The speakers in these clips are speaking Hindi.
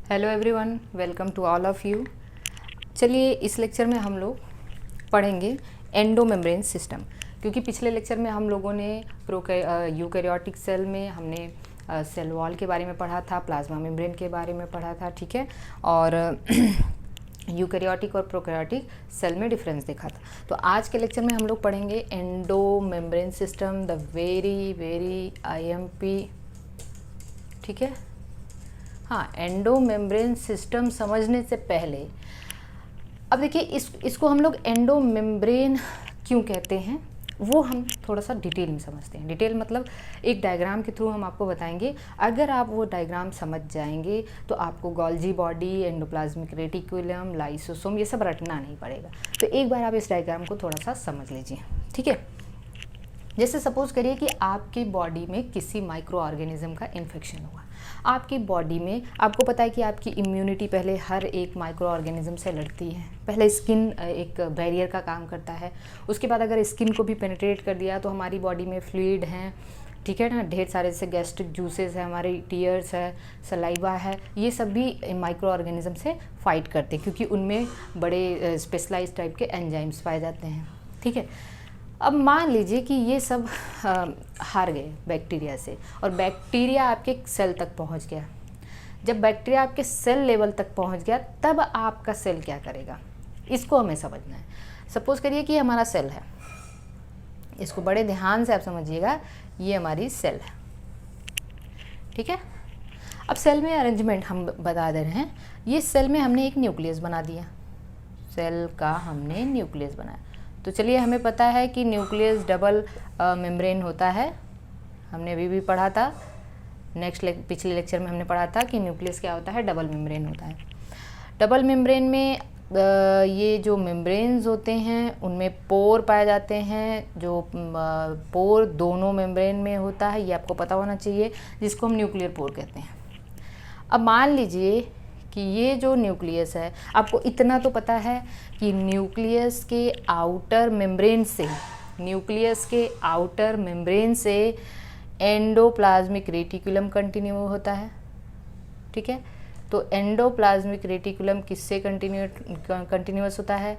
Hello everyone, welcome to all of you. चलिए इस लेक्चर में हम लोग पढ़ेंगे एंडोमेम्ब्रेन सिस्टम, क्योंकि पिछले लेक्चर में हम लोगों ने यूकैरियोटिक सेल में हमने सेल वॉल के बारे में पढ़ा था, प्लाज्मा मेम्ब्रेन के बारे में पढ़ा था, ठीक है, और यूकैरियोटिक और प्रोकैरियोटिक सेल में डिफरेंस देखा था। तो आज के लेक्चर में हम लोग पढ़ेंगे endomembrane system, the very IMP, ठीक है। हाँ, एंडोमेम्ब्रेन सिस्टम समझने से पहले अब देखिए इसको हम लोग एंडोमेम्ब्रेन क्यों कहते हैं वो हम थोड़ा सा डिटेल में समझते हैं। डिटेल मतलब एक डायग्राम के थ्रू हम आपको बताएंगे। अगर आप वो डायग्राम समझ जाएंगे तो आपको Golgi body, endoplasmic reticulum, lysosome ये सब रटना नहीं पड़ेगा। तो एक बार आप इस डायग्राम को थोड़ा सा समझ लीजिए, ठीक है। जैसे सपोज करिए कि आपकी बॉडी में किसी माइक्रो ऑर्गेनिज्म का इन्फेक्शन हुआ। आपकी बॉडी में आपको पता है कि आपकी इम्यूनिटी पहले हर एक माइक्रो ऑर्गेनिज्म से लड़ती है। पहले स्किन एक बैरियर का काम करता है, उसके बाद अगर स्किन को भी पेनिट्रेट कर दिया तो हमारी बॉडी में फ्लूइड हैं, ठीक है ना, ढेर सारे जैसे गैस्ट्रिक जूसेस है, हमारे टीयर्स है, सलाइवा है, ये सब भी माइक्रो ऑर्गेनिज्म से फाइट करते हैं क्योंकि उनमें बड़े स्पेशलाइज टाइप के एंजाइम्स पाए जाते हैं, ठीक है। अब मान लीजिए कि ये सब हार गए बैक्टीरिया से और बैक्टीरिया आपके सेल तक पहुंच गया। जब बैक्टीरिया आपके सेल लेवल तक पहुंच गया तब आपका सेल क्या करेगा, इसको हमें समझना है। सपोज करिए कि हमारा सेल है, इसको बड़े ध्यान से आप समझिएगा, ये हमारी सेल है, ठीक है। अब सेल में अरेंजमेंट हम बता दे रहे हैं। ये सेल में हमने एक न्यूक्लियस बना दिया, सेल का हमने न्यूक्लियस बनाया। तो चलिए हमें पता है कि न्यूक्लियस डबल मेम्ब्रेन होता है, हमने अभी भी पढ़ा था। पिछले लेक्चर में हमने पढ़ा था कि न्यूक्लियस क्या होता है, डबल मेम्ब्रेन होता है। डबल मेम्ब्रेन में ये जो मेम्ब्रेन्स होते हैं उनमें पोर पाए जाते हैं। जो पोर दोनों मेम्ब्रेन में होता है, ये आपको पता होना चाहिए, जिसको हम न्यूक्लियर पोर कहते हैं। अब मान लीजिए कि ये जो न्यूक्लियस है, आपको इतना तो पता है कि न्यूक्लियस के आउटर मेम्ब्रेन से एंडोप्लाज्मिक रेटिकुलम कंटिन्यू होता है, ठीक है। तो एंडोप्लाज्मिक रेटिकुलम किससे कंटिन्यूअस होता है,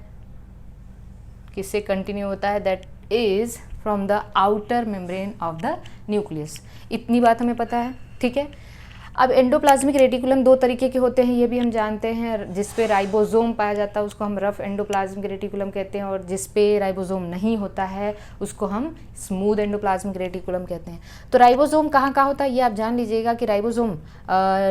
किससे कंटिन्यू होता है, that is from the outer membrane of the nucleus. इतनी बात हमें पता है, ठीक है। अब एंडोप्लाज्मिक रेटिकुलम दो तरीके के होते हैं, ये भी हम जानते हैं। जिस पे राइबोसोम पाया जाता है उसको हम रफ एंडोप्लाज्मिक रेटिकुलम कहते हैं, और जिस पे राइबोसोम नहीं होता है उसको हम स्मूथ एंडोप्लाज्मिक रेटिकुलम कहते हैं। तो राइबोसोम कहाँ होता है ये आप जान लीजिएगा कि राइबोसोम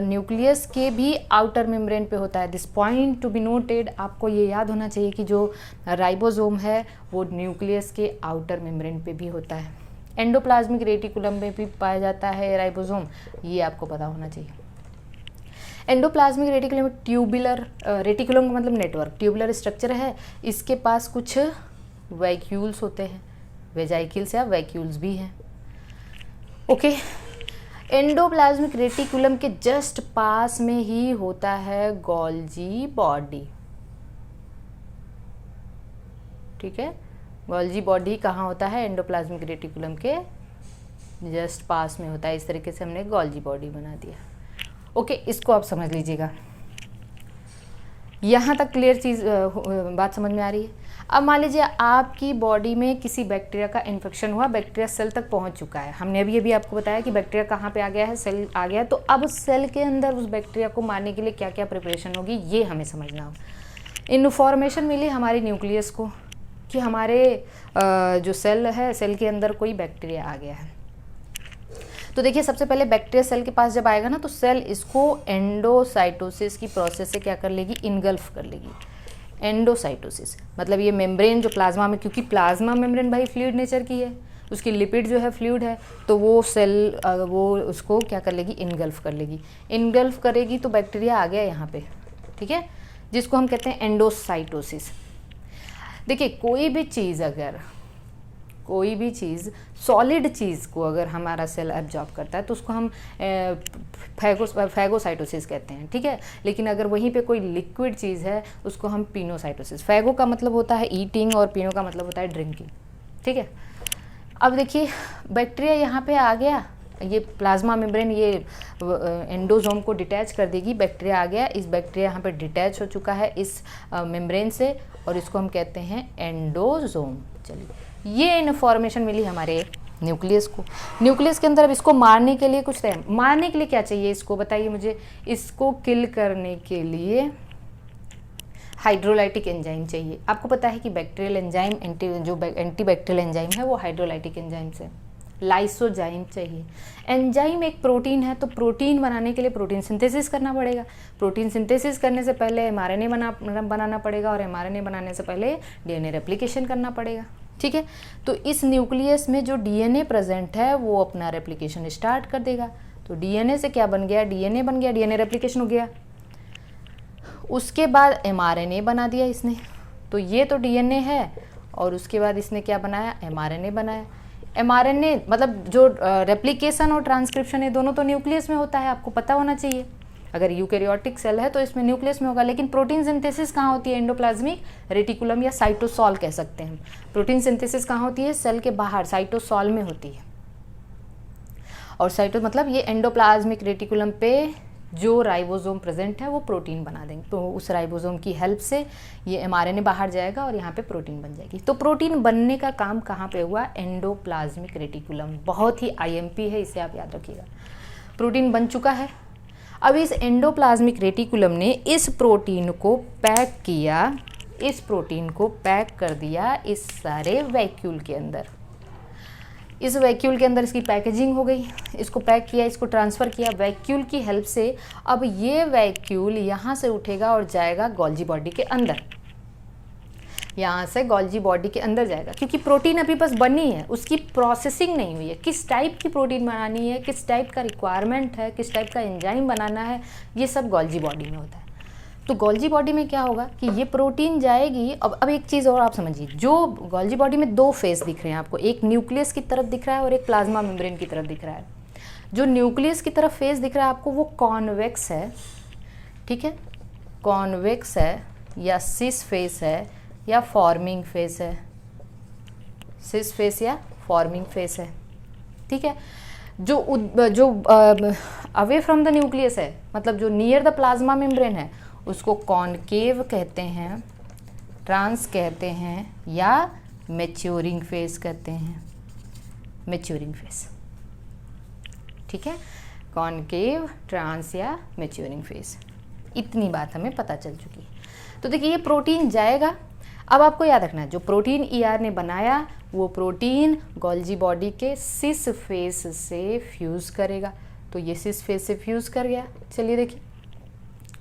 न्यूक्लियस के भी आउटर मेम्ब्रेन पे होता है। This point to be noted, आपको ये याद होना चाहिए कि जो राइबोसोम है वो न्यूक्लियस के आउटर मेम्ब्रेन पे भी होता है। एंडोप्लाज्मिक रेटिकुलम में भी पाया जाता है राइबोसोम, ये आपको पता होना चाहिए। एंडोप्लाज्मिक रेटिकुलम ट्यूबुलर, रेटिकुलम का मतलब नेटवर्क, ट्यूबुलर स्ट्रक्चर है। इसके पास कुछ वैक्यूल्स होते हैं, वेजाइकिल्स या वैक्यूल्स भी हैं, ओके। एंडोप्लाज्मिक रेटिकुलम के जस्ट पास में ही होता है गोल्जी बॉडी, ठीक है। गोल्जी बॉडी कहाँ होता है, एंडोप्लाज्मिक रेटिकुलम के जस्ट पास में होता है। इस तरीके से हमने गोल्जी बॉडी बना दिया, ओके। इसको आप समझ लीजिएगा, यहाँ तक क्लियर चीज़ बात समझ में आ रही है। अब मान लीजिए आपकी बॉडी में किसी बैक्टीरिया का इन्फेक्शन हुआ, बैक्टीरिया सेल तक पहुँच चुका है। हमने अभी आपको बताया कि बैक्टीरिया कहाँ पे आ गया है, सेल आ गया है। तो अब सेल के अंदर उस बैक्टीरिया को मारने के लिए क्या क्या प्रिपरेशन होगी ये हमें समझना हो। इन्फॉर्मेशन मिली हमारी न्यूक्लियस को कि हमारे जो सेल है, सेल के अंदर कोई बैक्टीरिया आ गया है। तो देखिए सबसे पहले बैक्टीरिया सेल के पास जब आएगा ना, तो सेल इसको एंडोसाइटोसिस की प्रोसेस से क्या कर लेगी, इनगल्फ कर लेगी। एंडोसाइटोसिस मतलब ये मेम्ब्रेन जो प्लाज्मा में, क्योंकि प्लाज्मा मेम्ब्रेन भाई फ्लूइड नेचर की है, उसकी लिपिड जो है फ्लूइड है, तो वो सेल वो उसको क्या कर लेगी, इनगल्फ कर लेगी। इनगल्फ करेगी तो बैक्टीरिया आ गया यहाँ पे, ठीक है, जिसको हम कहते हैं एंडोसाइटोसिस। देखिए कोई भी चीज़ सॉलिड चीज़ को अगर हमारा सेल एब्जॉर्ब करता है तो उसको हम फैगोसाइटोसिस कहते हैं, ठीक है। लेकिन अगर वहीं पे कोई लिक्विड चीज़ है उसको हम पिनोसाइटोसिस। फैगो का मतलब होता है ईटिंग और पिनो का मतलब होता है ड्रिंकिंग, ठीक है। अब देखिए बैक्टीरिया यहाँ पे आ गया, ये प्लाज्मा मेम्ब्रेन ये एंडोजोम को डिटैच कर देगी। बैक्टीरिया आ गया, इस बैक्टीरिया यहाँ पे डिटैच हो चुका है इस मेम्ब्रेन से, और इसको हम कहते हैं एंडोजोम। चलिए, ये इन्फॉर्मेशन मिली हमारे न्यूक्लियस को। न्यूक्लियस के अंदर अब इसको मारने के लिए कुछ है, मारने के लिए क्या चाहिए इसको बताइए मुझे। इसको किल करने के लिए हाइड्रोलाइटिक एंजाइम चाहिए। आपको पता है कि बैक्टीरियल एंजाइम एंटीबैक्टीरियल एंजाइम है वो हाइड्रोलाइटिक एंजाइम से, लाइसोजाइम चाहिए। एंजाइम एक प्रोटीन है, तो प्रोटीन बनाने के लिए प्रोटीन सिंथेसिस करना पड़ेगा। प्रोटीन सिंथेसिस करने से पहले एमआरएनए बनाना पड़ेगा, और एमआरएनए बनाने से पहले डीएनए रेप्लिकेशन करना पड़ेगा। ठीक है, तो इस न्यूक्लियस में जो डीएनए प्रेजेंट है वो अपना रेप्लिकेशन स्टार्ट कर देगा। तो डीएनए से क्या बन गया, डीएनए बन गया, डीएनए रेप्लिकेशन हो गया। उसके बाद एमआरएनए बना दिया इसने, तो ये तो डीएनए है, और उसके बाद इसने क्या बनाया, एमआरएनए बनाया। एमआरएनए मतलब जो रेप्लिकेशन और ट्रांसक्रिप्शन ये दोनों तो न्यूक्लियस में होता है, आपको पता होना चाहिए। अगर यूकैरियोटिक सेल है तो इसमें न्यूक्लियस में होगा, लेकिन प्रोटीन सिंथेसिस कहाँ होती है, एंडोप्लाज्मिक रेटिकुलम या साइटोसॉल कह सकते हैं। प्रोटीन सिंथेसिस कहाँ होती है, सेल के बाहर साइटोसॉल में होती है। और साइटो मतलब ये एंडोप्लाज्मिक रेटिकुलम पे जो राइबोसोम प्रेजेंट है वो प्रोटीन बना देंगे, तो उस राइबोसोम की हेल्प से ये एमआरएनए बाहर जाएगा और यहाँ पे प्रोटीन बन जाएगी। तो प्रोटीन बनने का काम कहाँ पे हुआ, एंडोप्लाज्मिक रेटिकुलम। बहुत ही आईएमपी है, इसे आप याद रखिएगा। प्रोटीन बन चुका है, अब इस एंडोप्लाज्मिक रेटिकुलम ने इस प्रोटीन को पैक किया, इस प्रोटीन को पैक कर दिया इस सारे वैक्यूल के अंदर। इस वैक्यूल के अंदर इसकी पैकेजिंग हो गई, इसको पैक किया, इसको ट्रांसफ़र किया वैक्यूल की हेल्प से। अब ये वैक्यूल यहाँ से उठेगा और जाएगा गोल्जी बॉडी के अंदर, यहाँ से गोल्जी बॉडी के अंदर जाएगा, क्योंकि प्रोटीन अभी बस बनी है, उसकी प्रोसेसिंग नहीं हुई है। किस टाइप की प्रोटीन बनानी है, किस टाइप का रिक्वायरमेंट है, किस टाइप का एंजाइम बनाना है, ये सब गोल्जी बॉडी में होता है। तो गोल्जी बॉडी में क्या होगा कि ये प्रोटीन जाएगी। अब एक चीज़ और आप समझिए, जो गोल्जी बॉडी में दो फेस दिख रहे हैं आपको, एक न्यूक्लियस की तरफ दिख रहा है और एक प्लाज्मा मेम्ब्रेन की तरफ दिख रहा है। जो न्यूक्लियस की तरफ फेस दिख रहा है आपको वो कॉन्वेक्स है, ठीक है, कॉन्वेक्स है या सिस फेस है या फॉर्मिंग फेस है, सिस फेस या फॉर्मिंग फेस है। ठीक है, जो अवे फ्रॉम द न्यूक्लियस है, मतलब जो नियर द प्लाज्मा मेम्ब्रेन है, उसको कॉनकेव कहते हैं, ट्रांस कहते हैं, या मैच्योरिंग फेस कहते हैं, मैच्योरिंग फेस। ठीक है, कॉनकेव, ट्रांस या मैच्योरिंग फेस। इतनी बात हमें पता चल चुकी है। तो देखिए ये प्रोटीन जाएगा। अब आपको याद रखना है, जो प्रोटीन ईआर ने बनाया वो प्रोटीन गोल्जी बॉडी के सिस फेस से फ्यूज़ करेगा। तो ये सिस फेस से फ्यूज़ कर गया, चलिए देखिए,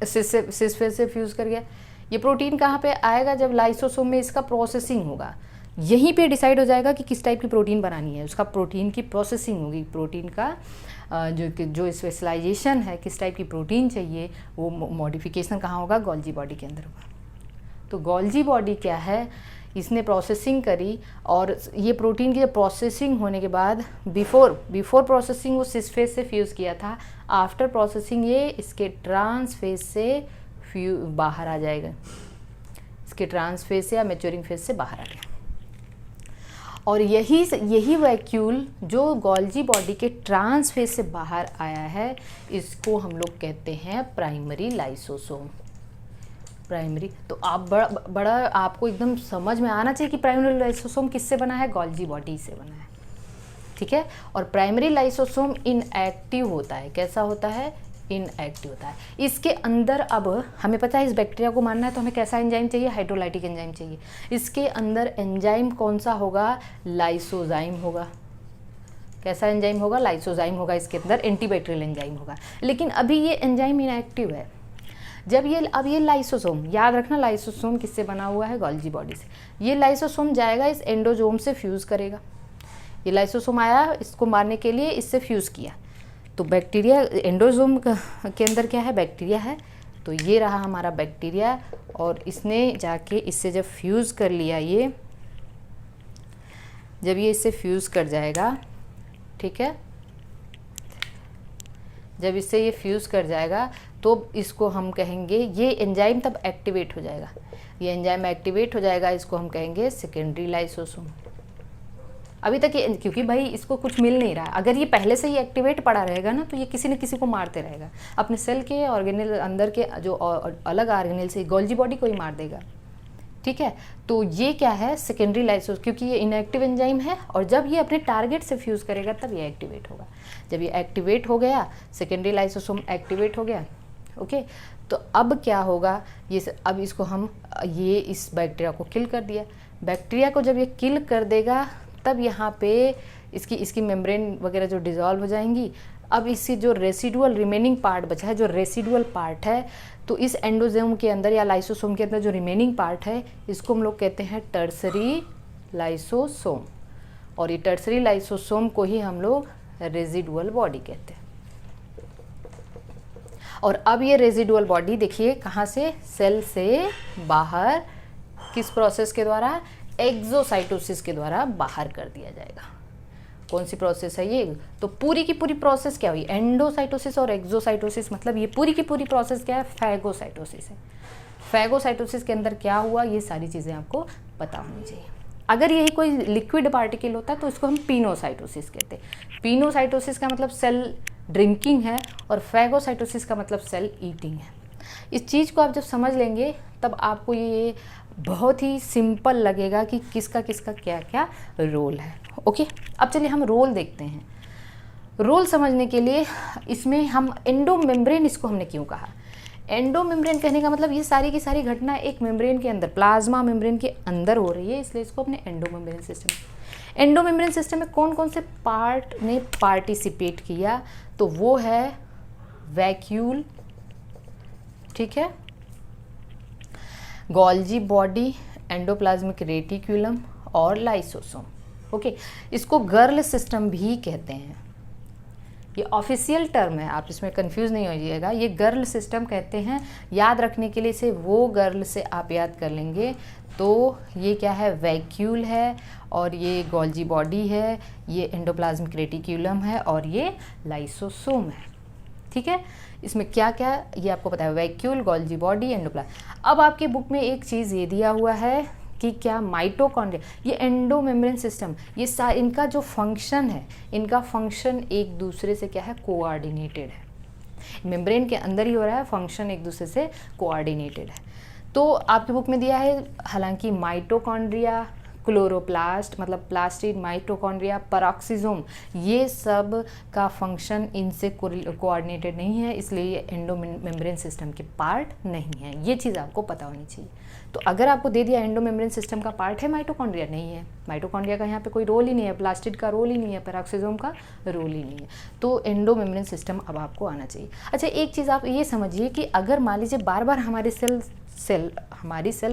सिस फेस से फ्यूज़ कर गया। ये प्रोटीन कहाँ पे आएगा, जब लाइसोसोम में इसका प्रोसेसिंग होगा, यहीं पे डिसाइड हो जाएगा कि किस टाइप की प्रोटीन बनानी है। उसका प्रोटीन की प्रोसेसिंग होगी, प्रोटीन का जो स्पेशलाइजेशन है, किस टाइप की प्रोटीन चाहिए, वो मॉडिफिकेशन कहाँ होगा, गोल्जी बॉडी के अंदर होगा। तो गोल्जी बॉडी क्या है, इसने प्रोसेसिंग करी, और ये प्रोटीन की प्रोसेसिंग होने के बाद बिफोर प्रोसेसिंग वो सिस फेस से फ्यूज़ किया था, आफ्टर प्रोसेसिंग ये इसके ट्रांस फेस से बाहर आ जाएगा, इसके ट्रांस फेस या मैच्योरिंग फेस से बाहर आ गया। और यही वैक्यूल जो गोल्जी बॉडी के ट्रांस फेस से बाहर आया है, इसको हम लोग कहते हैं प्राइमरी लाइसोसोम। प्राइमरी, तो आप बड़ा आपको एकदम समझ में आना चाहिए कि प्राइमरी लाइसोसोम किससे बना है, गोल्जी बॉडी से बना है। ठीक है, और प्राइमरी लाइसोसोम इनएक्टिव होता है। कैसा होता है, इनएक्टिव होता है। इसके अंदर अब हमें पता है इस बैक्टीरिया को मारना है तो हमें कैसा एंजाइम चाहिए, हाइड्रोलाइटिक एंजाइम चाहिए। इसके अंदर एंजाइम कौन सा होगा, लाइसोजाइम होगा। कैसा एंजाइम होगा, लाइसोजाइम होगा। इसके अंदर एंटीबैक्टीरियल एंजाइम होगा, लेकिन अभी ये एंजाइम इनएक्टिव है। जब ये लाइसोसोम, याद रखना लाइसोसोम किससे बना हुआ है, गोल्जी बॉडी से। ये लाइसोसोम जाएगा इस एंडोजोम से फ्यूज़ करेगा। ये लाइसोसोम आया इसको मारने के लिए, इससे फ्यूज़ किया। तो बैक्टीरिया एंडोजोम के अंदर क्या है, बैक्टीरिया है। तो ये रहा हमारा बैक्टीरिया, और इसने जाके इससे जब फ्यूज़ कर लिया, ये जब ये इससे फ्यूज़ कर जाएगा, ठीक है, जब इससे ये फ्यूज़ कर जाएगा तो इसको हम कहेंगे, ये एंजाइम तब एक्टिवेट हो जाएगा। ये एंजाइम एक्टिवेट हो जाएगा, इसको हम कहेंगे सेकेंडरी लाइसोसोम। अभी तक ये, क्योंकि भाई इसको कुछ मिल नहीं रहा है। अगर ये पहले से ही एक्टिवेट पड़ा रहेगा ना तो ये किसी न किसी को मारते रहेगा, अपने सेल के ऑर्गेनेल अंदर के जो अलग ऑर्गेनेल से गोल्जी बॉडी को ही मार देगा, ठीक है। तो ये क्या है, सेकेंडरी लाइसोस, क्योंकि ये इनएक्टिव एंजाइम है और जब ये अपने टारगेट से फ्यूज़ करेगा तब ये एक्टिवेट होगा। जब ये एक्टिवेट हो गया, सेकेंडरी लाइसोसोम एक्टिवेट हो गया, ओके, तो अब क्या होगा, अब इसको हम ये इस बैक्टीरिया को किल कर दिया। बैक्टीरिया को जब ये किल कर देगा तब यहाँ पे इसकी मेम्ब्रेन वगैरह जो डिज़ोल्व हो जाएंगी। अब इससे जो रेसिडुअल रिमेनिंग पार्ट बचा है, जो रेसिडुअल पार्ट है, तो इस एंडोसोम के अंदर या लाइसोसोम के अंदर जो रिमेनिंग पार्ट है इसको हम लोग कहते हैं टर्सरी लाइसोसोम, और ये टर्सरी लाइसोसोम को ही हम लोग रेसिडुअल बॉडी कहते हैं। और अब ये रेसिडुअल बॉडी देखिए कहाँ से, सेल से बाहर, किस प्रोसेस के द्वारा, एक्सोसाइटोसिस के द्वारा बाहर कर दिया जाएगा। कौन सी प्रोसेस है ये, तो पूरी की पूरी प्रोसेस क्या हुई, एंडोसाइटोसिस और एक्सोसाइटोसिस, मतलब ये पूरी की पूरी प्रोसेस क्या है, फैगोसाइटोसिस है। फैगोसाइटोसिस के अंदर क्या हुआ, ये सारी चीज़ें आपको पता होनी चाहिए। अगर यही कोई लिक्विड पार्टिकल होता तो इसको हम पिनोसाइटोसिस कहते हैं। पिनोसाइटोसिस का मतलब सेल ड्रिंकिंग है और फैगोसाइटोसिस का मतलब सेल ईटिंग है। इस चीज़ को आप जब समझ लेंगे तब आपको ये बहुत ही सिंपल लगेगा कि किसका किसका क्या क्या रोल है, ओके। अब चलिए हम रोल देखते हैं। रोल समझने के लिए इसमें हम एंडो मेम्ब्रेन, इसको हमने क्यों कहा, एंडो मेम्ब्रेन कहने का मतलब ये सारी की सारी घटना एक मेम्ब्रेन के अंदर, प्लाज्मा मेम्ब्रेन के अंदर हो रही है, इसलिए इसको अपने endo membrane system. Endo membrane system में कौन कौन से पार्ट ने पार्टिसिपेट किया, तो वो है वैक्यूल, ठीक है, गोल्जी बॉडी, एंडोप्लाज्मिक रेटिक्यूलम और लाइसोसोम, ओके। इसको गर्ल सिस्टम भी कहते हैं, ये ऑफिशियल टर्म है, आप इसमें कंफ्यूज नहीं हो जाइएगा। ये गर्ल सिस्टम कहते हैं, याद रखने के लिए इसे वो गर्ल से आप याद कर लेंगे। तो ये क्या है, वैक्यूल है, और ये गोल्जी बॉडी है, ये एंडोप्लाज्मिक रेटिक्यूलम है, और ये लाइसोसोम है, ठीक है। इसमें क्या क्या ये आपको पता है, वैक्यूल, गोल्जी बॉडी, एंडोप्लाज्म। अब आपके बुक में एक चीज़ ये दिया हुआ है कि क्या माइटोकॉन्ड्रिया, ये एंडो मेम्ब्रेन सिस्टम, ये इनका जो फंक्शन है, इनका फंक्शन एक दूसरे से क्या है, कोऑर्डिनेटेड है। मेम्ब्रेन के अंदर ही हो रहा है, फंक्शन एक दूसरे से कोऑर्डिनेटेड है। तो आपके बुक में दिया है, हालांकि माइटोकॉन्ड्रिया, क्लोरोप्लास्ट मतलब प्लास्टिड, माइटोकॉन्ड्रिया, पैरोक्सिसोम, ये सब का फंक्शन इनसे कोऑर्डिनेटेड नहीं है, इसलिए ये एंडो मेम्ब्रेन सिस्टम के पार्ट नहीं है। ये चीज़ आपको पता होनी चाहिए। तो अगर आपको दे दिया एंडो मेम्ब्रेन सिस्टम का पार्ट है माइटोकॉन्ड्रिया, नहीं है, माइटोकॉन्ड्रिया का यहाँ पे कोई रोल ही नहीं है, प्लास्टिड का रोल ही नहीं है, पैरोक्सिसोम का रोल ही नहीं है, तो एंडो मेम्ब्रेन सिस्टम अब आपको आना चाहिए। अच्छा, एक चीज़ आप ये समझिए कि अगर मान लीजिए बार बार हमारी सेल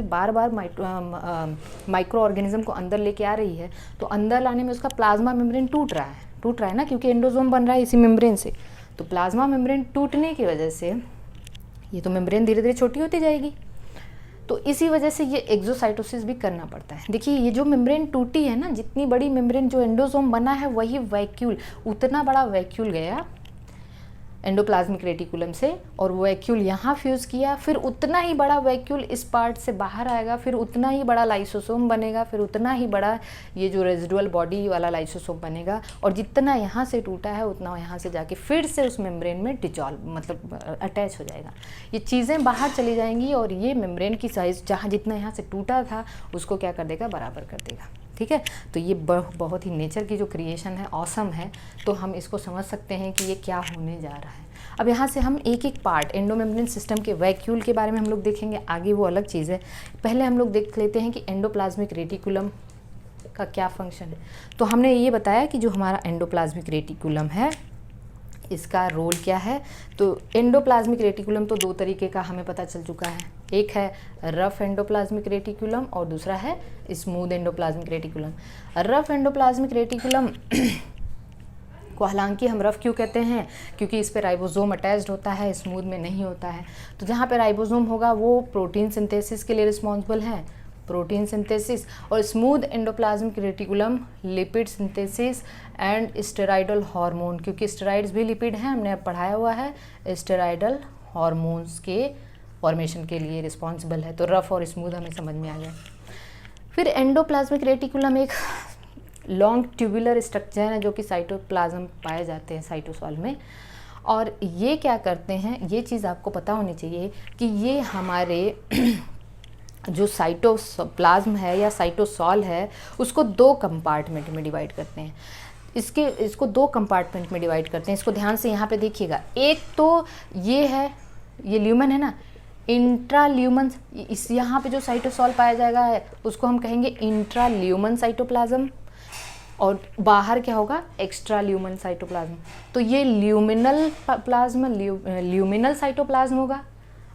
बार बार माइक्रो ऑर्गेनिज्म को अंदर लेके आ रही है, तो अंदर लाने में उसका प्लाज्मा मेम्ब्रेन टूट रहा है ना, क्योंकि एंडोसोम बन रहा है इसी मेम्ब्रेन से। तो प्लाज्मा मेम्ब्रेन टूटने की वजह से ये तो मेम्ब्रेन धीरे धीरे छोटी होती जाएगी, तो इसी वजह से ये एक्सोसाइटोसिस भी करना पड़ता है। देखिए ये जो मेम्ब्रेन टूटी है ना, जितनी बड़ी मेम्ब्रेन जो एंडोसोम बना है वही वैक्यूल, उतना बड़ा वैक्यूल गया एंडोप्लाज्मिक रेटिकुलम से, और वो वैक्यूल यहाँ फ्यूज़ किया, फिर उतना ही बड़ा वैक्यूल इस पार्ट से बाहर आएगा, फिर उतना ही बड़ा लाइसोसोम बनेगा, फिर उतना ही बड़ा ये जो रेजिडुअल बॉडी वाला लाइसोसोम बनेगा, और जितना यहाँ से टूटा है उतना यहाँ से जाके फिर से उस मेम्ब्रेन में डिजॉल्व मतलब अटैच हो जाएगा। ये चीज़ें बाहर चली जाएंगी और ये मेम्ब्रेन की साइज़ जहाँ जितना यहाँ से टूटा था उसको क्या कर देगा, बराबर कर देगा, ठीक है। तो ये बहुत ही नेचर की जो क्रिएशन है, ऑसम है, तो हम इसको समझ सकते हैं कि ये क्या होने जा रहा है। अब यहाँ से हम एक एक पार्ट एंडोमेम्ब्रेन सिस्टम के वैक्यूल के बारे में हम लोग देखेंगे, आगे वो अलग चीज़ है। पहले हम लोग देख लेते हैं कि एंडोप्लाज्मिक रेटिकुलम का क्या फंक्शन है। तो हमने ये बताया कि जो हमारा एंडोप्लाज्मिक रेटिकुलम है इसका रोल क्या है। तो एंडोप्लाज्मिक रेटिकुलम तो दो तरीके का हमें पता चल चुका है, एक है रफ एंडोप्लाज्मिक रेटिकुलम और दूसरा है smooth endoplasmic reticulum. Rough endoplasmic reticulum को हालांकि हम रफ क्यों कहते हैं, क्योंकि इस पे राइबोसोम अटैच्ड होता है, स्मूथ में नहीं होता है। तो जहाँ पे राइबोसोम होगा वो प्रोटीन सिंथेसिस के लिए रिस्पॉन्सिबल है, प्रोटीन सिंथेसिस, और smooth endoplasmic reticulum lipid synthesis and steroidal hormone, क्योंकि स्टेरॉइड्स भी लिपिड हैं, हमने पढ़ाया हुआ है, स्टेरॉयडल हार्मोन्स के फॉर्मेशन के लिए रिस्पॉन्सिबल है। तो रफ और स्मूथ हमें समझ में आ गया। फिर एंडोप्लाज्मिक रेटिकुलम एक लॉन्ग ट्यूबुलर स्ट्रक्चर हैं जो कि साइटोप्लाज्म पाए जाते हैं साइटोसॉल में। और ये क्या करते हैं, ये चीज़ आपको पता होनी चाहिए कि ये हमारे जो साइटोप्लाज्म है या साइटोसॉल है उसको 2 कंपार्टमेंट में डिवाइड करते हैं। इसको 2 कंपार्टमेंट में डिवाइड करते हैं। इसको ध्यान से यहाँ पे देखिएगा। एक तो ये है, ये ल्यूमन है ना, इंट्राल्यूमन, इस यहाँ पे जो साइटोसॉल पाया जाएगा है उसको हम कहेंगे इंट्राल्यूमन साइटोप्लाज्म, और बाहर क्या होगा, एक्स्ट्राल्यूमन साइटोप्लाज्म। तो ये ल्यूमिनल प्लाज्म, ल्यूमिनल साइटोप्लाज्म होगा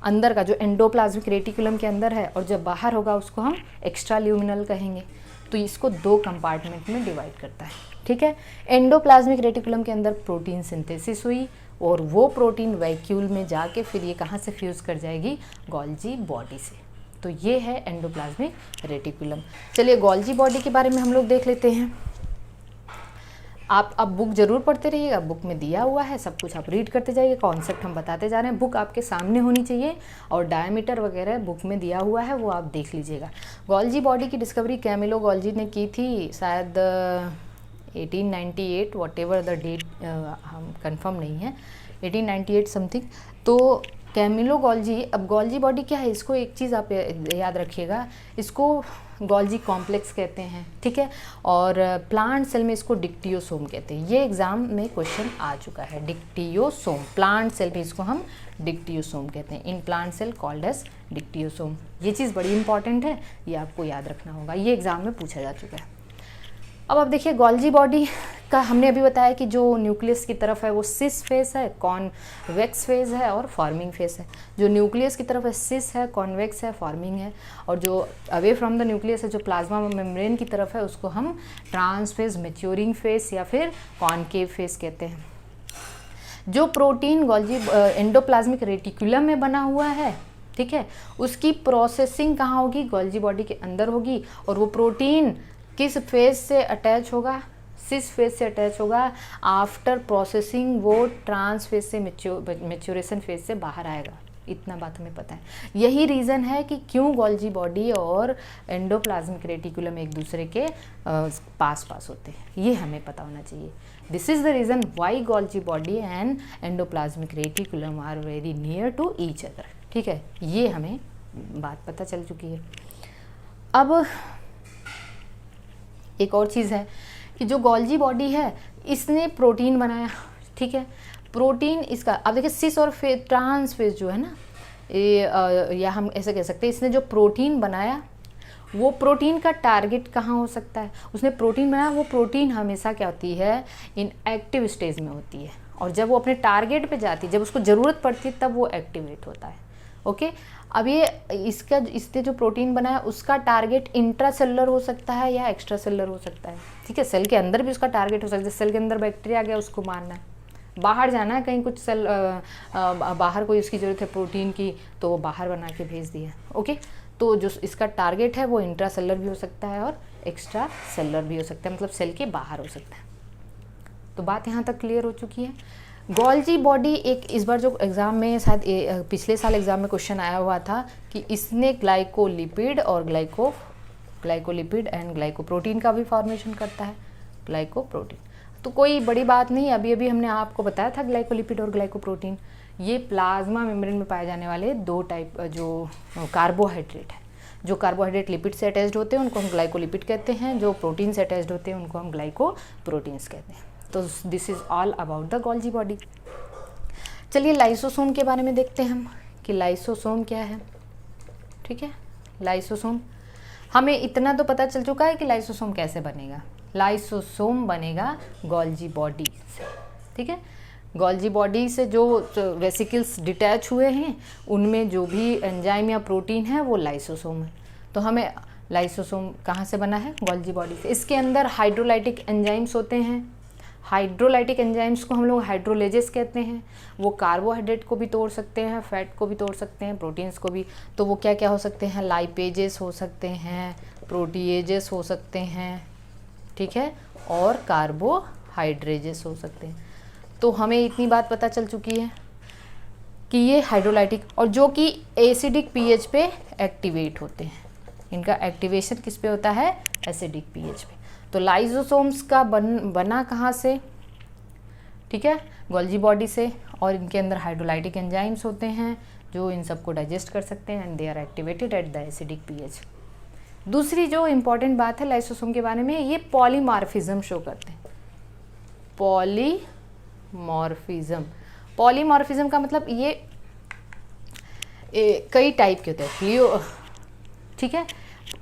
अंदर का, जो एंडोप्लाज्मिक रेटिकुलम के अंदर है, और जब बाहर होगा उसको हम एक्स्ट्राल्यूमिनल कहेंगे। तो इसको 2 कंपार्टमेंट में डिवाइड करता है, ठीक है। एंडोप्लाज्मिक रेटिकुलम के अंदर प्रोटीन सिंथेसिस हुई और वो प्रोटीन वैक्यूल में जाके फिर ये कहाँ से फ्यूज़ कर जाएगी, गोल्जी बॉडी से। तो ये है एंडोप्लाज्मिक रेटिकुलम। चलिए गोल्जी बॉडी के बारे में हम लोग देख लेते हैं। आप अब बुक ज़रूर पढ़ते रहिएगा, बुक में दिया हुआ है सब कुछ, आप रीड करते जाइए, कॉन्सेप्ट हम बताते जा रहे हैं। बुक आपके सामने होनी चाहिए और डायमीटर वगैरह बुक में दिया हुआ है, वो आप देख लीजिएगा। गोल्जी बॉडी की डिस्कवरी कैमिलो गोल्जी ने की थी शायद 1898, वॉट एवर द डेट हम कंफर्म नहीं है, 1898 समथिंग। तो कैमिलो गोल्जी, अब गोल्जी बॉडी क्या है, इसको एक चीज़ आप याद रखिएगा, इसको गोल्जी कॉम्प्लेक्स कहते हैं, ठीक है। और प्लांट सेल में इसको डिक्टियोसोम कहते हैं। ये एग्जाम में क्वेश्चन आ चुका है, डिक्टियोसोम। प्लांट सेल में इसको हम डिक्टियोसोम कहते हैं, in plant cell called as dictyosome. ये चीज़ बड़ी इंपॉर्टेंट है, ये आपको याद रखना होगा, ये एग्जाम में पूछा जा चुका है। अब आप देखिए गोल्जी बॉडी का हमने अभी बताया कि जो न्यूक्लियस की तरफ है वो सिस फेस है, कॉन्वेक्स फेज है और फॉर्मिंग फेस है। जो न्यूक्लियस की तरफ है सिस है, कॉन्वेक्स है, फॉर्मिंग है, और जो अवे फ्रॉम द न्यूक्लियस है, जो प्लाज्मा मेम्ब्रेन की तरफ है, उसको हम ट्रांस फेज, मैच्योरिंग फेस या फिर कॉनकेव फेस कहते हैं। जो प्रोटीन गोल्जी एंडोप्लाज्मिक रेटिकुलम में बना हुआ है, ठीक है, उसकी प्रोसेसिंग कहाँ होगी, गोल्जी बॉडी के अंदर होगी। और वो प्रोटीन किस फेज से अटैच होगा, सिस फेज से अटैच होगा। आफ्टर प्रोसेसिंग वो ट्रांस फेज से मैच्योरेशन फेज से बाहर आएगा, इतना बात हमें पता है। यही रीज़न है कि क्यों गोल्जी बॉडी और एंडोप्लाज्मिक रेटिकुलम एक दूसरे के पास होते हैं, ये हमें पता होना चाहिए। This is the reason why Golgi body and endoplasmic reticulum are very near to each other, ठीक है, ये हमें बात पता चल चुकी है। अब एक और चीज़ है कि जो गोल्जी बॉडी है इसने प्रोटीन बनाया, ठीक है। प्रोटीन इसका, अब देखिए सिस और ट्रांस फेज जो है ना, या हम ऐसे कह सकते हैं, इसने जो प्रोटीन बनाया वो प्रोटीन का टारगेट कहाँ हो सकता है, उसने प्रोटीन बनाया, वो प्रोटीन हमेशा क्या होती है, इन एक्टिव स्टेज में होती है, और जब वो अपने टारगेट पे जाती है, जब उसको ज़रूरत पड़ती है, तब वो एक्टिवेट होता है, ओके। अब ये इसने जो प्रोटीन बनाया उसका टारगेट इंट्रासेलुलर हो सकता है या एक्स्ट्रा सेलुलर हो सकता है, ठीक है। सेल के अंदर भी उसका टारगेट हो सकता है, सेल के अंदर बैक्टीरिया आ गया उसको मारना है, बाहर जाना है कहीं, कुछ सेल बाहर कोई उसकी ज़रूरत है प्रोटीन की, तो वो बाहर बना के भेज दिया, ओके। तो जो इसका टारगेट है वो इंट्रासेलुलर भी हो सकता है और एक्स्ट्रा सेलुलर भी हो सकता है, मतलब सेल के बाहर हो सकता है। तो बात यहाँ तक क्लियर हो चुकी है। गोल्जी बॉडी एक इस बार जो एग्ज़ाम में शायद पिछले साल एग्ज़ाम में क्वेश्चन आया हुआ था कि इसने ग्लाइकोलिपिड और ग्लाइकोलिपिड एंड ग्लाइकोप्रोटीन का भी फॉर्मेशन करता है, ग्लाइकोप्रोटीन। तो कोई बड़ी बात नहीं, अभी अभी हमने आपको बताया था ग्लाइकोलिपिड और ग्लाइकोप्रोटीन ये प्लाज्मा मेम्ब्रेन में पाए जाने वाले 2 टाइप जो कार्बोहाइड्रेट है। जो कार्बोहाइड्रेट लिपिड से अटैच्ड होते हैं उनको हम ग्लाइकोलिपिड कहते हैं, जो प्रोटीन से अटैच्ड होते हैं उनको हम ग्लाइकोप्रोटीन्स कहते हैं। तो this is all about the Golgi body. चलिए लाइसोसोम के बारे में देखते हैं हम कि लाइसोसोम क्या है, ठीक है। लाइसोसोम, हमें इतना तो पता चल चुका है कि लाइसोसोम कैसे बनेगा। लाइसोसोम बनेगा गोल्जी बॉडी से, ठीक है। गोल्जी बॉडी से जो वेसिकल्स डिटैच हुए हैं उनमें जो भी एंजाइम या प्रोटीन है वो लाइसोसोम है। तो हमें लाइसोसोम कहाँ से बना है, गोल्जी बॉडी से। इसके अंदर हाइड्रोलाइटिक एंजाइम्स होते हैं। हाइड्रोलाइटिक एंजाइम्स को हम लोग हाइड्रोलेजेस कहते हैं। वो कार्बोहाइड्रेट को भी तोड़ सकते हैं, फैट को भी तोड़ सकते हैं, प्रोटीन्स को भी। तो वो क्या क्या हो सकते हैं, लाइपेजेस हो सकते हैं, प्रोटीएजेस हो सकते हैं, ठीक है, और कार्बोहाइड्रेजेस हो सकते हैं। तो हमें इतनी बात पता चल चुकी है कि ये हाइड्रोलाइटिक और जो कि एसिडिक पीएच पे एक्टिवेट होते हैं। इनका एक्टिवेशन किस पे होता है, एसिडिक पीएच पे। तो लाइसोसोम्स का बना कहाँ से, ठीक है, गोल्जी बॉडी से, और इनके अंदर हाइड्रोलाइटिक एंजाइम्स होते हैं जो इन सबको डाइजेस्ट कर सकते हैं and they are activated at the acidic pH. दूसरी जो इम्पॉर्टेंट बात है लाइसोसोम के बारे में, ये पॉलीमॉर्फिज्म शो करते हैं। पॉलीमॉर्फिज्म का मतलब ये कई टाइप के होते हैं, ठीक है।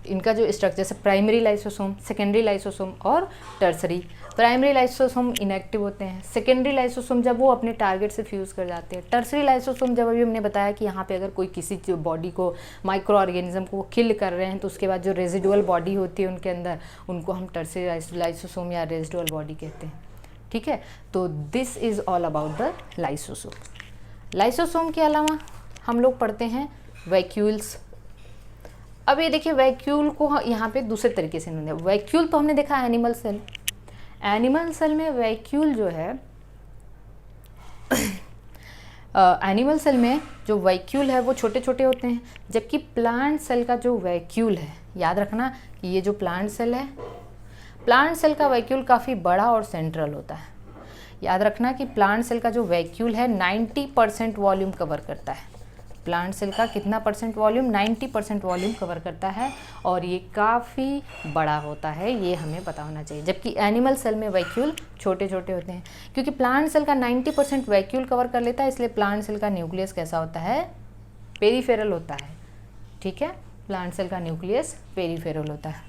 इनका जो स्ट्रक्चर है प्राइमरी लाइसोसोम, सेकेंडरी लाइसोसोम और टर्सरी। प्राइमरी लाइसोसोम इनएक्टिव होते हैं, सेकेंडरी लाइसोसोम जब वो अपने टारगेट से फ्यूज़ कर जाते हैं, टर्सरी लाइसोसोम जब अभी हमने बताया कि यहाँ पे अगर कोई किसी जो बॉडी को माइक्रो ऑर्गेनिज्म को किल कर रहे हैं तो उसके बाद जो रेजिडुअल बॉडी होती है उनके अंदर, उनको हम टर्सरी लाइसोसोम या रेजिडुअल बॉडी कहते हैं, ठीक है। तो this is all about the lysosome. Lysosome के अलावा हम लोग पढ़ते हैं वैक्यूल्स। अब ये देखिए वैक्यूल को यहाँ पे दूसरे तरीके से नहीं, वैक्यूल तो हमने देखा एनिमल सेल, एनिमल सेल में वैक्यूल जो है एनिमल सेल में जो वैक्यूल है वो छोटे छोटे होते हैं, जबकि प्लांट सेल का जो वैक्यूल है, याद रखना कि ये जो प्लांट सेल है, प्लांट सेल का वैक्यूल काफ़ी बड़ा और सेंट्रल होता है। याद रखना कि प्लांट सेल का जो वैक्यूल है 90% वॉल्यूम कवर करता है। प्लांट सेल का कितना परसेंट वॉल्यूम, 90% वॉल्यूम कवर करता है और ये काफ़ी बड़ा होता है, ये हमें पता होना चाहिए। जबकि एनिमल सेल में वैक्यूल छोटे छोटे होते हैं, क्योंकि प्लांट सेल का 90% वैक्यूल कवर कर लेता है, इसलिए प्लांट सेल का न्यूक्लियस कैसा होता है, पेरीफेरल होता है, ठीक है। प्लांट सेल का न्यूक्लियस पेरीफेरल होता है।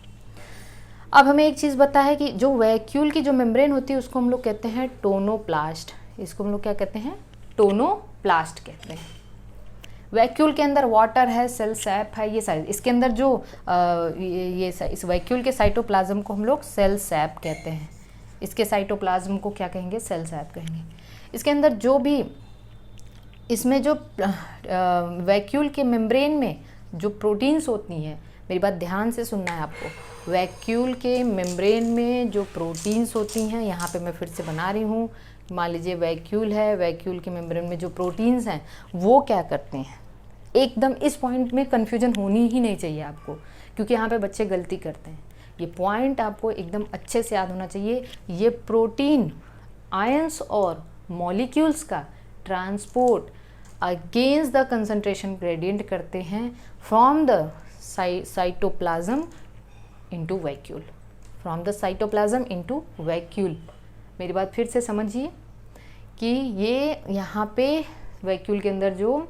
अब हमें एक चीज़ पता है कि जो वैक्यूल की जो मेम्ब्रेन होती है उसको हम लोग कहते हैं टोनोप्लास्ट। इसको हम लोग क्या कहते हैं, टोनोप्लास्ट कहते हैं। वैक्यूल के अंदर वाटर है, सेल सैप है, ये सारे, इसके अंदर जो इस वैक्यूल के साइटोप्लाज्म को हम लोग सेल सैप कहते हैं। इसके साइटोप्लाज्म को क्या कहेंगे, सेल सैप कहेंगे। इसके अंदर जो भी इसमें जो वैक्यूल के मेम्ब्रेन में जो प्रोटीन्स होती हैं, मेरी बात ध्यान से सुनना है आपको, वैक्यूल के मेम्ब्रेन में जो प्रोटीन्स होती हैं, यहाँ पे मैं फिर से बना रही हूँ, मान लीजिए वैक्यूल है, वैक्यूल के मेम्ब्रेन में जो प्रोटीन्स हैं वो क्या करते हैं, एकदम इस पॉइंट में कन्फ्यूजन होनी ही नहीं चाहिए आपको, क्योंकि यहाँ पे बच्चे गलती करते हैं। ये पॉइंट आपको एकदम अच्छे से याद होना चाहिए। ये प्रोटीन आयंस और मॉलिक्यूल्स का transport against the concentration gradient करते हैं from the cytoplasm into vacuole, from the cytoplasm into vacuole. मेरी बात फिर से समझिए कि ये यहाँ पे वैक्यूल के अंदर जो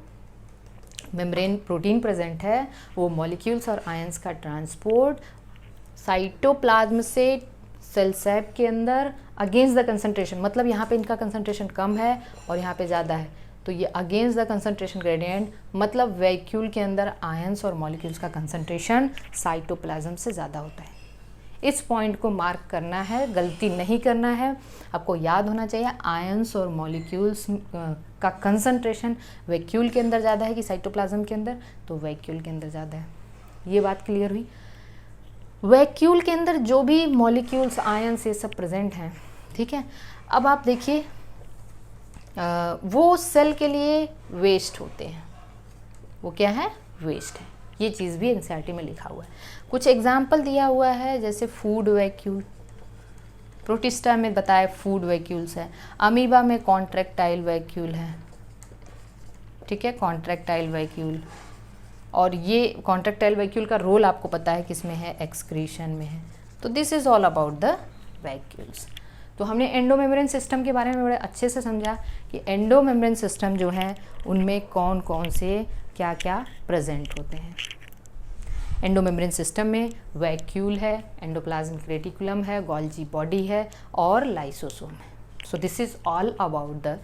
मेम्ब्रेन प्रोटीन प्रेजेंट है वो मॉलिक्यूल्स और आयंस का ट्रांसपोर्ट साइटोप्लाज्म से सेल सैप के अंदर अगेंस्ट द कंसंट्रेशन, मतलब यहाँ पे इनका कंसंट्रेशन कम है और यहाँ पे ज़्यादा है, तो ये अगेंस्ट द कंसंट्रेशन ग्रेडियंट, मतलब वैक्यूल के अंदर आयंस और मॉलिक्यूल्स का कंसंट्रेशन साइटोप्लाज्म से ज़्यादा होता है। इस पॉइंट को मार्क करना है, गलती नहीं करना है। आपको याद होना चाहिए आयंस और मॉलिक्यूल्स का कंसंट्रेशन वैक्यूल के अंदर ज़्यादा है कि साइटोप्लाज्म के अंदर, तो वैक्यूल के अंदर ज़्यादा है। ये बात क्लियर हुई। वैक्यूल के अंदर जो भी मॉलिक्यूल्स आयंस ये सब प्रेजेंट हैं, ठीक है। अब आप देखिए वो सेल के लिए वेस्ट होते हैं, वो क्या है, वेस्ट है। ये चीज़ भी एनसीईआरटी में लिखा हुआ है। कुछ एग्जाम्पल दिया हुआ है, जैसे फूड वैक्यूल, प्रोटिस्टा में बताया फूड वैक्यूल्स है, अमीबा में कॉन्ट्रैक्टाइल वैक्यूल है, ठीक है, कॉन्ट्रैक्टाइल वैक्यूल। और ये कॉन्ट्रैक्टाइल वैक्यूल का रोल आपको पता है किस में है, एक्सक्रीशन में है। तो this is all about the vacuoles. तो हमने एंडोमेम्ब्रेन सिस्टम के बारे में बड़े अच्छे से समझा कि एंडोमेम्ब्रेन सिस्टम जो है उनमें कौन कौन से क्या क्या प्रेजेंट होते हैं। एंडोमेम्ब्रेन सिस्टम में वैक्यूल है, एंडोप्लाज्मिक रेटिकुलम है, गोल्जी बॉडी है और लाइसोसोम है। So this is all about the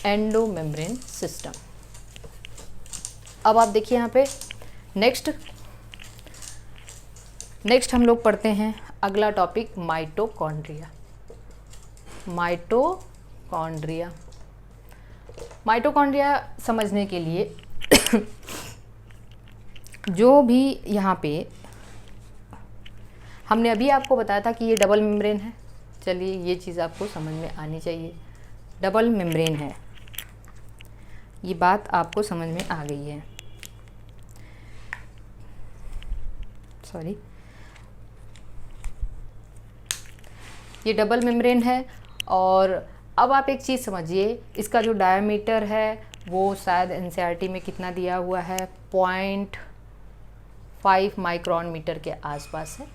endomembrane system. अब आप देखिए यहाँ पे नेक्स्ट हम लोग पढ़ते हैं अगला टॉपिक माइटोकॉन्ड्रिया। माइटोकॉन्ड्रिया समझने के लिए जो भी यहाँ पे हमने अभी आपको बताया था कि ये डबल मेम्ब्रेन है, चलिए ये चीज़ आपको समझ में आनी चाहिए। डबल मेम्ब्रेन है, ये बात आपको समझ में आ गई है। सॉरी, ये डबल मेम्ब्रेन है। और अब आप एक चीज़ समझिए, इसका जो डायमीटर है वो शायद एनसीईआरटी में कितना दिया हुआ है, 0.5 माइक्रोन मीटर के आसपास है।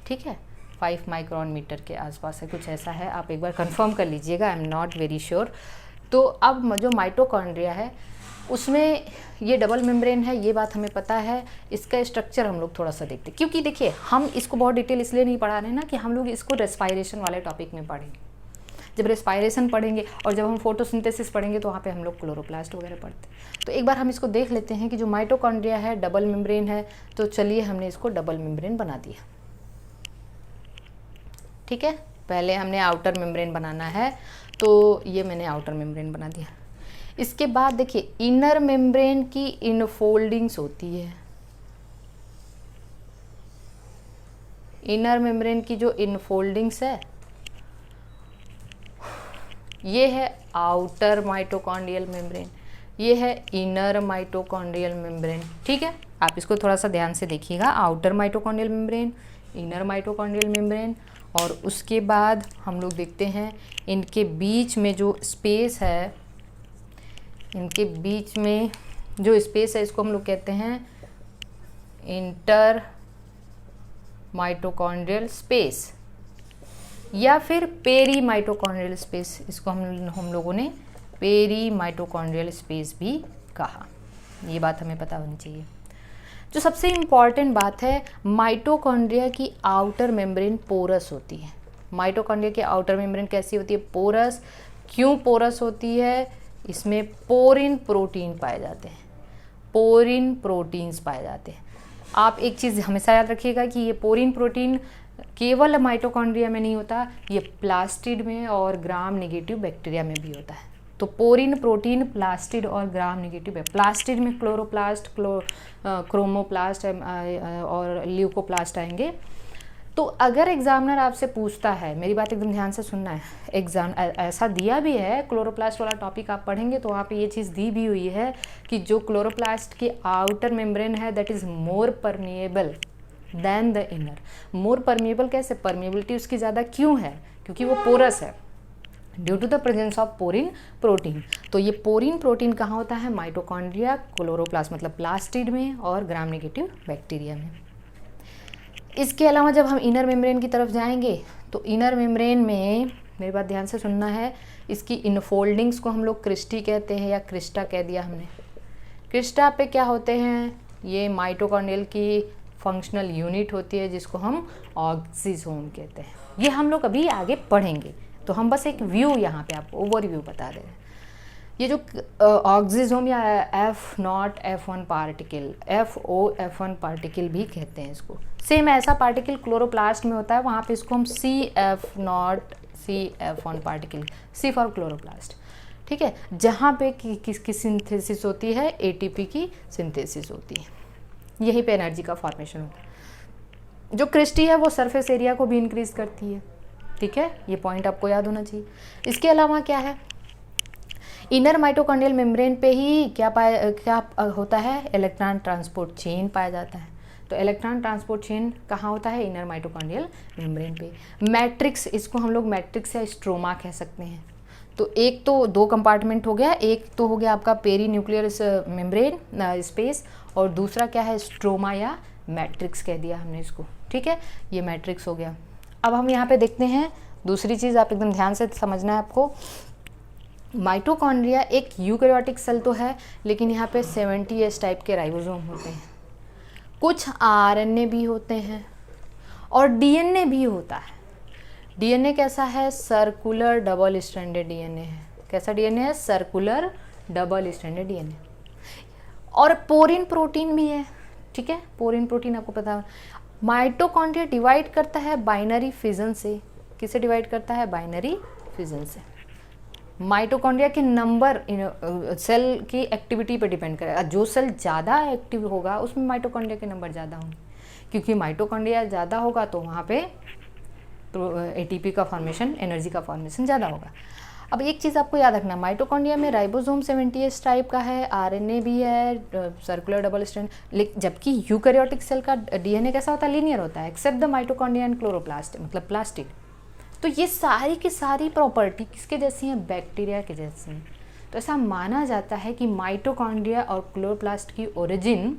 ठीक है, 5 माइक्रोन मीटर के आसपास है, कुछ ऐसा है, आप एक बार कंफर्म कर लीजिएगा, I am not very sure. तो अब जो माइटोकॉन्ड्रिया है उसमें ये डबल मेम्ब्रेन है, ये बात हमें पता है। इसका स्ट्रक्चर हम लोग थोड़ा सा देखते हैं, क्योंकि देखिए हम इसको बहुत डिटेल इसलिए नहीं पढ़ा रहे हैं ना कि हम लोग इसको रेस्पायरेशन वाले टॉपिक में पढ़ेंगे। जब रेस्पायरेशन पढ़ेंगे और जब हम फोटोसिंथेसिस पढ़ेंगे तो वहाँ पे हम लोग क्लोरोप्लास्ट वगैरह पढ़ते हैं। तो एक बार हम इसको देख लेते हैं कि जो माइटोकॉन्ड्रिया है डबल मेम्ब्रेन है। तो चलिए हमने इसको डबल मेम्ब्रेन बना दिया। ठीक है, पहले हमने आउटर मेम्ब्रेन बनाना है, तो ये मैंने आउटर मेम्ब्रेन बना दिया। इसके बाद देखिए इनर मेम्ब्रेन की इनफोल्डिंग्स होती है। इनर मेम्ब्रेन की जो इनफोल्डिंग्स है ये है आउटर माइटोकॉन्ड्रियल मेम्ब्रेन, ये है इनर माइटोकॉन्ड्रियल मेम्ब्रेन। ठीक है, आप इसको थोड़ा सा ध्यान से देखिएगा, outer mitochondrial membrane, inner mitochondrial membrane. और उसके बाद हम लोग देखते हैं इनके बीच में जो स्पेस है, इनके बीच में जो स्पेस है इसको हम लोग कहते हैं इंटर माइटोकॉन्ड्रियल स्पेस या फिर पेरी माइटोकॉन्ड्रियल स्पेस। इसको हम लोगों ने पेरी माइटोकॉन्ड्रियल स्पेस भी कहा। ये बात हमें पता होनी चाहिए। जो सबसे इम्पॉर्टेंट बात है, माइटोकॉन्ड्रिया की आउटर मेम्ब्रेन पोरस होती है। माइटोकॉन्ड्रिया की आउटर मेम्ब्रेन कैसी होती है, पोरस। क्यों पोरस होती है, इसमें पोरिन प्रोटीन पाए जाते हैं, पोरिन प्रोटीन्स पाए जाते हैं। आप एक चीज़ हमेशा याद रखिएगा कि ये पोरिन प्रोटीन केवल माइटोकॉन्ड्रिया में नहीं होता, ये प्लास्टिड में और ग्राम नेगेटिव बैक्टीरिया में भी होता है। तो पोरिन प्रोटीन प्लास्टिड और ग्राम नेगेटिव है। प्लास्टिड में क्लोरोप्लास्ट, क्रोमोप्लास्ट और ल्यूकोप्लास्ट आएंगे। तो अगर एग्जामिनर आपसे पूछता है, मेरी बात एकदम ध्यान से सुनना है, एग्जाम ऐसा दिया भी है, क्लोरोप्लास्ट वाला टॉपिक आप पढ़ेंगे तो वहाँ पे ये चीज़ दी भी हुई है कि जो क्लोरोप्लास्ट की आउटर मेम्ब्रेन है that is more permeable than the inner. More permeable कैसे, परमिएबिलिटी उसकी ज़्यादा क्यों है, क्योंकि वो पोरस है due to the presence of porin protein. तो ये पोरिन प्रोटीन कहाँ होता है, माइटोकॉन्ड्रिया, क्लोरोप्लास्ट मतलब प्लास्टिड में और ग्राम नेगेटिव बैक्टीरिया में। इसके अलावा जब हम इनर मेम्ब्रेन की तरफ जाएंगे तो इनर मेम्ब्रेन में मेरी बात ध्यान से सुनना है, इसकी इनफोल्डिंग्स को हम लोग क्रिस्टी कहते हैं या क्रिस्टा कह दिया हमने। क्रिस्टा पे क्या होते हैं, ये माइटोकॉन्ड्रियल की फंक्शनल यूनिट होती है जिसको हम ऑक्सीजोम कहते हैं। ये हम लोग अभी आगे पढ़ेंगे, तो हम बस एक व्यू यहाँ पे आपको ओवरव्यू बता दे रहे हैं। ये जो ऑक्सीजोम या F0F1 पार्टिकल, FOF1 पार्टिकल भी कहते हैं इसको। सेम ऐसा पार्टिकल क्लोरोप्लास्ट में होता है, वहाँ पे इसको हम CF0CF1 particle, C for chloroplast. ठीक है, जहाँ पे किसकी सिंथेसिस होती है, ATP की सिंथेसिस होती है, यहीं पे एनर्जी का फॉर्मेशन होता है। जो क्रिस्टी है वो सरफेस एरिया को भी इंक्रीज करती है। ठीक है, ये पॉइंट आपको याद होना चाहिए। इसके अलावा क्या है, इनर माइटोकॉन्ड्रियल मेम्ब्रेन पे ही क्या होता है, इलेक्ट्रॉन ट्रांसपोर्ट चेन पाया जाता है। तो इलेक्ट्रॉन ट्रांसपोर्ट चेन कहाँ होता है, इनर माइटोकॉन्ड्रियल मेम्ब्रेन पे। मैट्रिक्स, इसको हम लोग मैट्रिक्स या स्ट्रोमा कह सकते हैं। तो एक तो दो कंपार्टमेंट हो गया, एक तो हो गया आपका पेरी न्यूक्लियर मेम्ब्रेन स्पेस, और दूसरा क्या है, स्ट्रोमा या मैट्रिक्स कह दिया हमने इसको। ठीक है, ये मैट्रिक्स हो गया। अब हम यहाँ पे देखते हैं दूसरी चीज़, आप एकदम ध्यान से समझना है आपको। माइटोकॉन्ड्रिया एक यूकैरियोटिक सेल तो है, लेकिन यहाँ पे 70S टाइप के राइबोसोम होते हैं, कुछ RNA भी होते हैं और DNA भी होता है। DNA कैसा है, सर्कुलर डबल स्ट्रैंडेड DNA है। कैसा DNA है, सर्कुलर डबल स्ट्रैंडेड DNA। और पोरिन प्रोटीन भी है। ठीक है, पोरिन प्रोटीन आपको पता है। माइटोकॉन्ड्रिया डिवाइड करता है बाइनरी फिजन से। किसे डिवाइड करता है, बाइनरी फिजन से। माइटोकॉन्ड्रिया के नंबर सेल की एक्टिविटी पर डिपेंड करेगा। जो सेल ज़्यादा एक्टिव होगा उसमें माइटोकॉन्ड्रिया के नंबर ज़्यादा होंगे, क्योंकि माइटोकॉन्ड्रिया ज़्यादा होगा तो वहाँ पे ATP का फॉर्मेशन, एनर्जी का फॉर्मेशन ज़्यादा होगा। अब एक चीज़ आपको याद रखना, माइटोकॉन्ड्रिया में राइबोसोम 70S टाइप का है, RNA भी है, सर्कुलर डबल स्ट्रैंड, जबकि यूकैरियोटिक सेल का DNA कैसा होता है, लीनियर होता है, except the mitochondria and chloroplast मतलब प्लास्टिड। तो ये सारी की सारी प्रॉपर्टी किसके जैसी हैं, बैक्टीरिया के जैसी हैं। तो ऐसा माना जाता है कि माइटोकॉन्ड्रिया और क्लोरोप्लास्ट की ओरिजिन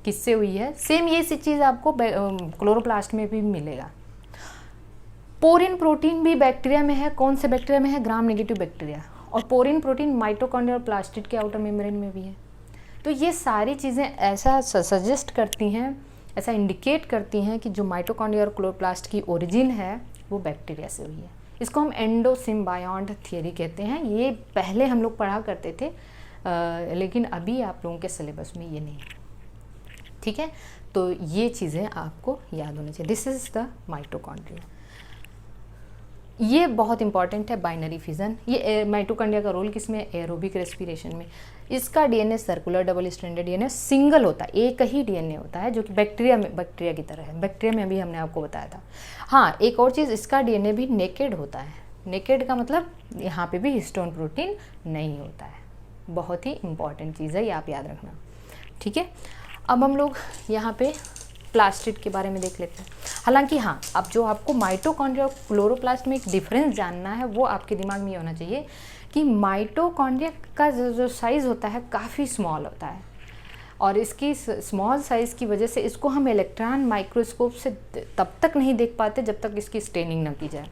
किससे हुई है। सेम ये सी चीज़ आपको क्लोरोप्लास्ट में भी मिलेगा। पोरिन प्रोटीन भी बैक्टीरिया में है। कौन से बैक्टीरिया में है, ग्राम नेगेटिव बैक्टीरिया। और पोरिन प्रोटीन माइटोकॉन्ड्रिया और प्लास्टिड के आउटर मेम्ब्रेन में भी है। तो ये सारी चीज़ें ऐसा सजेस्ट करती हैं, ऐसा इंडिकेट करती हैं कि जो माइटोकॉन्ड्रिया और क्लोरोप्लास्ट की ओरिजिन है वो बैक्टीरिया से हुई है। इसको हम एंडोसिम्बायोंट थियरी कहते हैं। ये पहले हम लोग पढ़ा करते थे, लेकिन अभी आप लोगों के सिलेबस में ये नहीं है, ठीक है। तो ये चीज़ें आपको याद होनी चाहिए। This is the mitochondria. ये बहुत इंपॉर्टेंट है, बाइनरी फिजन। ये माइटोकॉन्ड्रिया का रोल किसमें, एरोबिक रेस्पिरेशन में। इसका DNA circular double stranded DNA single होता है, एक ही डीएनए होता है, जो कि बैक्टीरिया की तरह है। बैक्टीरिया में भी हमने आपको बताया था। हाँ, एक और चीज़, इसका डीएनए भी नेकेड होता है। नेकेड का मतलब यहाँ पे भी हिस्टोन प्रोटीन नहीं होता है। बहुत ही इंपॉर्टेंट चीज़ है, ये आप याद रखना, ठीक है। अब हम लोग यहाँ पे प्लास्टिड के बारे में देख लेते हैं। हालांकि हाँ, अब जो आपको माइटोकॉन्ड्रिया और क्लोरोप्लास्ट में एक डिफरेंस जानना है, वो आपके दिमाग में ये होना चाहिए कि माइटोकॉन्ड्रिया का जो साइज़ होता है काफ़ी स्मॉल होता है, और इसकी स्मॉल साइज़ की वजह से इसको हम इलेक्ट्रॉन माइक्रोस्कोप से तब तक नहीं देख पाते जब तक इसकी स्टेनिंग ना की जाए।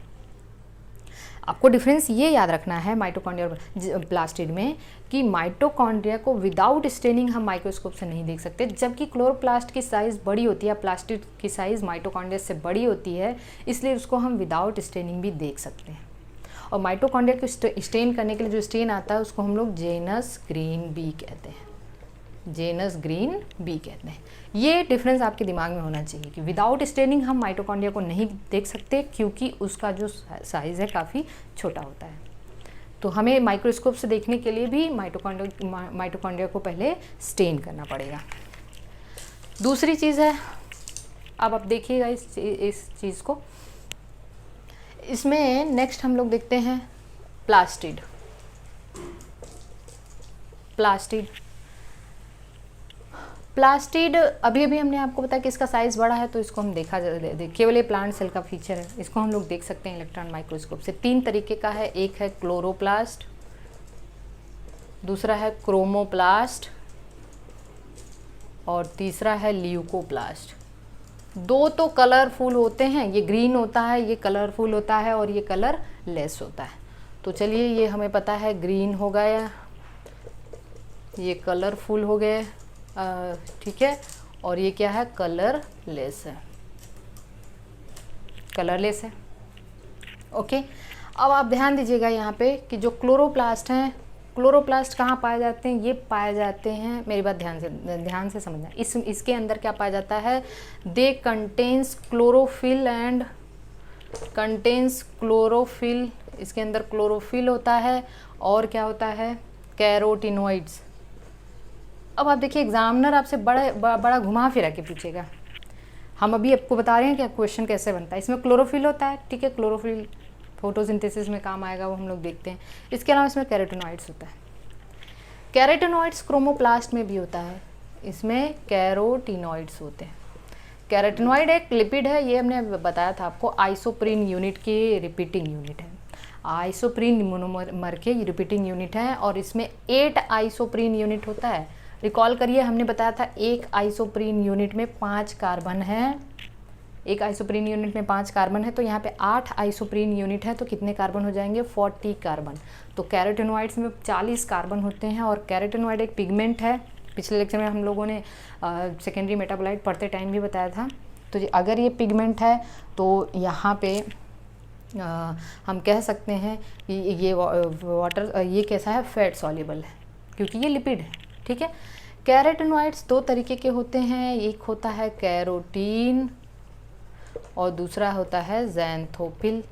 आपको डिफरेंस ये याद रखना है माइटोकॉन्ड्रिया और प्लास्टिड में कि माइटोकॉन्ड्रिया को विदाउट स्टेनिंग हम माइक्रोस्कोप से नहीं देख सकते, जबकि क्लोरोप्लास्ट की साइज़ बड़ी होती है, प्लास्टिड की साइज़ माइटोकॉन्ड्रिया से बड़ी होती है, इसलिए उसको हम विदाउट स्टेनिंग भी देख सकते हैं। और माइटोकॉन्ड्रिया को स्टेन करने के लिए जो स्टेन आता है उसको हम लोग जेनस ग्रीन बी कहते हैं। जेनस ग्रीन बी कहते हैं। ये डिफरेंस आपके दिमाग में होना चाहिए कि विदाउट स्टेनिंग हम माइटोकॉन्ड्रिया को नहीं देख सकते, क्योंकि उसका जो साइज़ है काफ़ी छोटा होता है। तो हमें माइक्रोस्कोप से देखने के लिए भी माइटोकॉन्ड्रिया को पहले स्टेन करना पड़ेगा। दूसरी चीज़ है, अब आप देखिएगा इस चीज़ को, इसमें नेक्स्ट हम लोग देखते हैं प्लास्टिड। प्लास्टिड अभी हमने आपको बताया कि इसका साइज़ बड़ा है, तो इसको हम केवल ये प्लांट सेल का फीचर है, इसको हम लोग देख सकते हैं इलेक्ट्रॉन माइक्रोस्कोप से। 3 तरीके का है, एक है क्लोरोप्लास्ट, दूसरा है क्रोमोप्लास्ट, और तीसरा है ल्यूकोप्लास्ट। 2 तो कलरफुल होते हैं, ये ग्रीन होता है, ये कलरफुल होता है, और ये कलर लेस होता है। तो चलिए, ये हमें पता है ग्रीन हो गया, ये कलरफुल हो गए, ठीक है, और ये क्या है, कलरलेस है। ओके, अब आप ध्यान दीजिएगा यहाँ पे कि जो क्लोरोप्लास्ट हैं, क्लोरोप्लास्ट कहाँ पाए जाते हैं, ये पाए जाते हैं, मेरी बात ध्यान से समझना, इसके अंदर क्या पाया जाता है, दे कंटेन्स क्लोरोफिल, इसके अंदर क्लोरोफिल होता है, और क्या होता है, कैरोटिनॉइड्स। अब आप देखिए, एग्जामिनर आपसे बड़ा घुमा फिरा के पूछेगा। हम अभी आपको बता रहे हैं कि क्वेश्चन कैसे बनता है। इसमें क्लोरोफिल होता है, ठीक है, क्लोरोफिल फोटोसिंथेसिस में काम आएगा, वो हम लोग देखते हैं। इसके अलावा इसमें कैरोटिनॉइड्स होता है। कैरोटिनॉइड्स क्रोमोप्लास्ट में भी होता है, इसमें कैरोटिनॉइड्स होते हैं। कैरोटिनॉइड एक लिपिड है, ये हमने बताया था आपको, आइसोप्रीन यूनिट की रिपीटिंग यूनिट है। आइसोप्रीन मोनोमर के रिपीटिंग यूनिट है, और इसमें 8 आइसोप्रीन यूनिट होता है। रिकॉल करिए, हमने बताया था एक आइसोप्रीन यूनिट में 5 कार्बन है, एक आइसोप्रीन यूनिट में 5 कार्बन है, तो यहाँ पे 8 आइसोप्रीन यूनिट है, तो कितने कार्बन हो जाएंगे, 40 कार्बन। तो कैरोटिनॉइड्स में 40 कार्बन होते हैं, और कैरोटिनॉइड एक पिगमेंट है। पिछले लेक्चर में हम लोगों ने सेकेंडरी मेटाबोलाइट पढ़ते टाइम भी बताया था। तो अगर ये पिगमेंट है तो यहाँ पे हम कह सकते हैं कि ये वाटर, ये कैसा है, फैट सॉल्युबल है, क्योंकि ये लिपिड है, ठीक है। कैरोटिनॉइड्स 2 तरीके के होते हैं, एक होता है कैरोटीन और दूसरा होता है ज़ैंथोफिल।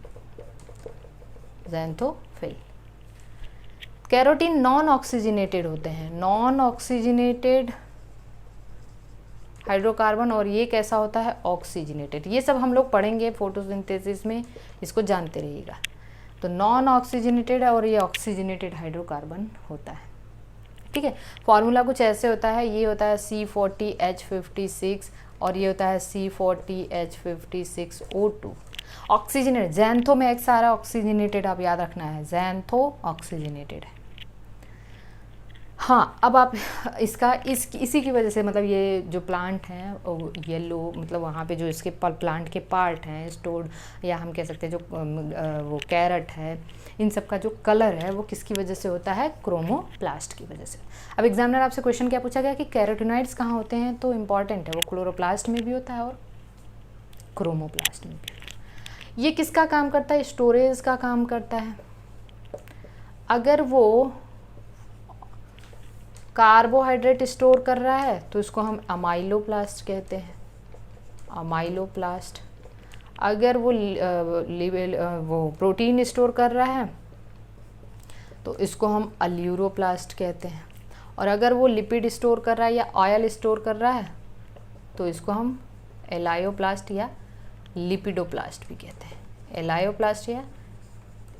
कैरोटीन नॉन ऑक्सीजनेटेड होते हैं, नॉन ऑक्सीजनेटेड हाइड्रोकार्बन, और ये कैसा होता है, ऑक्सीजनेटेड। ये सब हम लोग पढ़ेंगे फोटोसिंथेसिस में, इसको जानते रहिएगा। तो नॉन ऑक्सीजनेटेड और ये ऑक्सीजनेटेड हाइड्रोकार्बन होता है, ठीक है। फॉर्मूला कुछ ऐसे होता है, ये होता है C40H56 और ये होता है C40H56O2। ऑक्सीजनेटेड, ज़ैंथो में एक्स आ रहा है, ऑक्सीजनेटेड आप याद रखना है, ज़ैंथो ऑक्सीजनेटेड है। हाँ, अब आप इसका इसी की वजह से मतलब ये जो प्लांट हैं येलो, मतलब वहाँ पे जो इसके प्लांट के पार्ट हैं स्टोर्ड, या हम कह सकते हैं जो वो कैरेट है, इन सब का जो कलर है वो किसकी वजह से होता है, क्रोमोप्लास्ट की वजह से। अब एग्जामिनर आपसे क्वेश्चन क्या पूछा गया कि कैरोटिनॉइड्स कहाँ होते हैं, तो इम्पॉर्टेंट है, वो क्लोरोप्लास्ट में भी होता है और क्रोमोप्लास्ट में भी। ये किसका काम करता है, स्टोरेज का काम करता है। अगर वो कार्बोहाइड्रेट स्टोर कर रहा है तो इसको हम अमाइलोप्लास्ट कहते हैं, अमाइलोप्लास्ट। अगर वो प्रोटीन स्टोर कर रहा है तो इसको हम अल्यूरोप्लास्ट कहते हैं। और अगर वो लिपिड स्टोर कर रहा है या ऑयल स्टोर कर रहा है तो इसको हम एलायोप्लास्ट या लिपिडोप्लास्ट भी कहते हैं, एलायोप्लास्ट या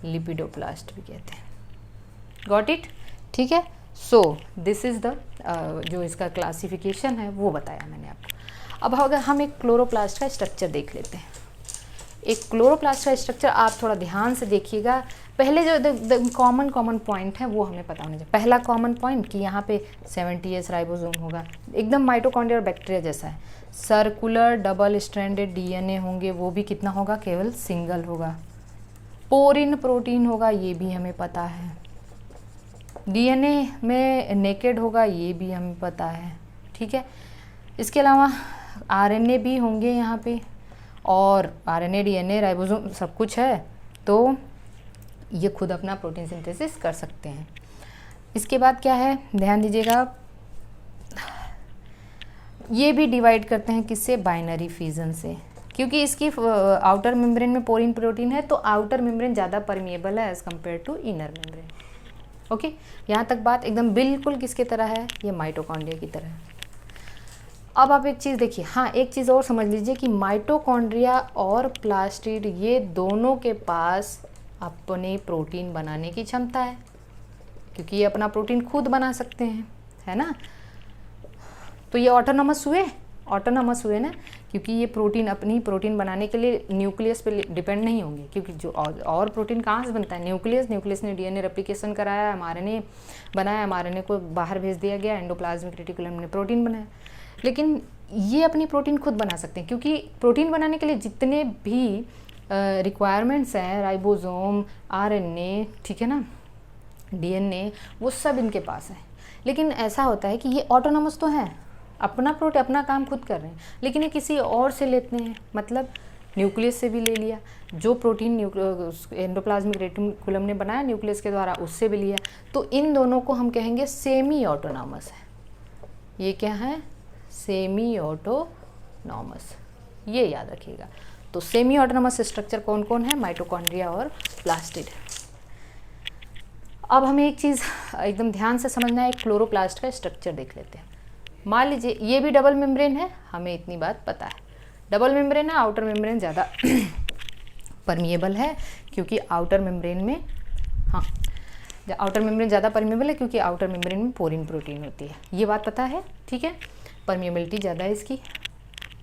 लिपिडोप्लास्ट भी कहते हैं। गॉट इट, ठीक है। सो दिस इज़ द जो इसका क्लासिफिकेशन है वो बताया मैंने आपको। अब अगर हम एक क्लोरोप्लास्ट का स्ट्रक्चर देख लेते हैं, एक क्लोरोप्लास्ट का स्ट्रक्चर आप थोड़ा ध्यान से देखिएगा। पहले जो कॉमन पॉइंट है वो हमें पता होना चाहिए। पहला कॉमन पॉइंट कि यहाँ पे 70S राइबोसोम होगा, एकदम माइटोकॉन्ड्रिया और बैक्टीरिया जैसा है। सर्कुलर डबल स्ट्रैंडेड DNA होंगे, वो भी कितना होगा, केवल सिंगल होगा। पोरिन प्रोटीन होगा, ये भी हमें पता है। DNA में नेकेड होगा, ये भी हमें पता है, ठीक है। इसके अलावा RNA भी होंगे यहाँ पे, और RNA DNA राइबोसोम सब कुछ है, तो ये खुद अपना प्रोटीन सिंथेसिस कर सकते हैं। इसके बाद क्या है, ध्यान दीजिएगा, ये भी डिवाइड करते हैं किससे, बाइनरी फिजन से, क्योंकि इसकी आउटर मेम्ब्रेन में पोरिन प्रोटीन है तो आउटर मेम्ब्रेन ज़्यादा परमिएबल है as compare to inner membrane. Okay, यहाँ तक बात एकदम बिल्कुल किसके तरह है, ये माइटोकॉन्ड्रिया की तरह है। अब आप एक चीज़ देखिए, हाँ एक चीज़ और समझ लीजिए कि माइटोकॉन्ड्रिया और प्लास्टिड ये दोनों के पास अपने प्रोटीन बनाने की क्षमता है, क्योंकि ये अपना प्रोटीन खुद बना सकते हैं, है ना। तो ये ऑटोनॉमस हुए ना, क्योंकि ये प्रोटीन अपनी प्रोटीन बनाने के लिए न्यूक्लियस पे डिपेंड नहीं होंगे, क्योंकि जो और प्रोटीन कहाँ से बनता है, न्यूक्लियस ने DNA रेप्लिकेशन कराया, mRNA बनाया, mRNA को बाहर भेज दिया गया, एंडोप्लाज्मिक रेटिकुलम ने प्रोटीन बनाया। लेकिन ये अपनी प्रोटीन खुद बना सकते हैं, क्योंकि प्रोटीन बनाने के लिए जितने भी रिक्वायरमेंट्स हैं, राइबोसोम, RNA, ठीक है ना, DNA, वो सब इनके पास है। लेकिन ऐसा होता है कि ये ऑटोनॉमस तो है, अपना काम खुद कर रहे हैं, लेकिन ये किसी और से लेते हैं, मतलब न्यूक्लियस से भी ले लिया, जो प्रोटीन एंडोप्लाज्मिक रेटिकुलम ने बनाया न्यूक्लियस के द्वारा, उससे भी लिया। तो इन दोनों को हम कहेंगे सेमी ऑटोनॉमस है। ये क्या है, सेमी ऑटोनॉमस, ये याद रखिएगा। तो सेमी ऑटोनॉमस स्ट्रक्चर कौन कौन है, माइटोकॉन्ड्रिया और प्लास्टिड। अब हमें एक चीज़ एकदम ध्यान से समझना है, एक क्लोरोप्लास्ट का स्ट्रक्चर देख लेते हैं। मान लीजिए ये भी डबल मेम्ब्रेन है, हमें इतनी बात पता है, डबल मेम्ब्रेन है, आउटर मेम्ब्रेन ज़्यादा परमिएबल है, क्योंकि आउटर मेम्ब्रेन में, हाँ आउटर मेम्ब्रेन ज़्यादा परमिएबल है क्योंकि आउटर मेम्ब्रेन में पोरिन प्रोटीन होती है, ये बात पता है, ठीक है। परमिएबिलिटी ज़्यादा है इसकी।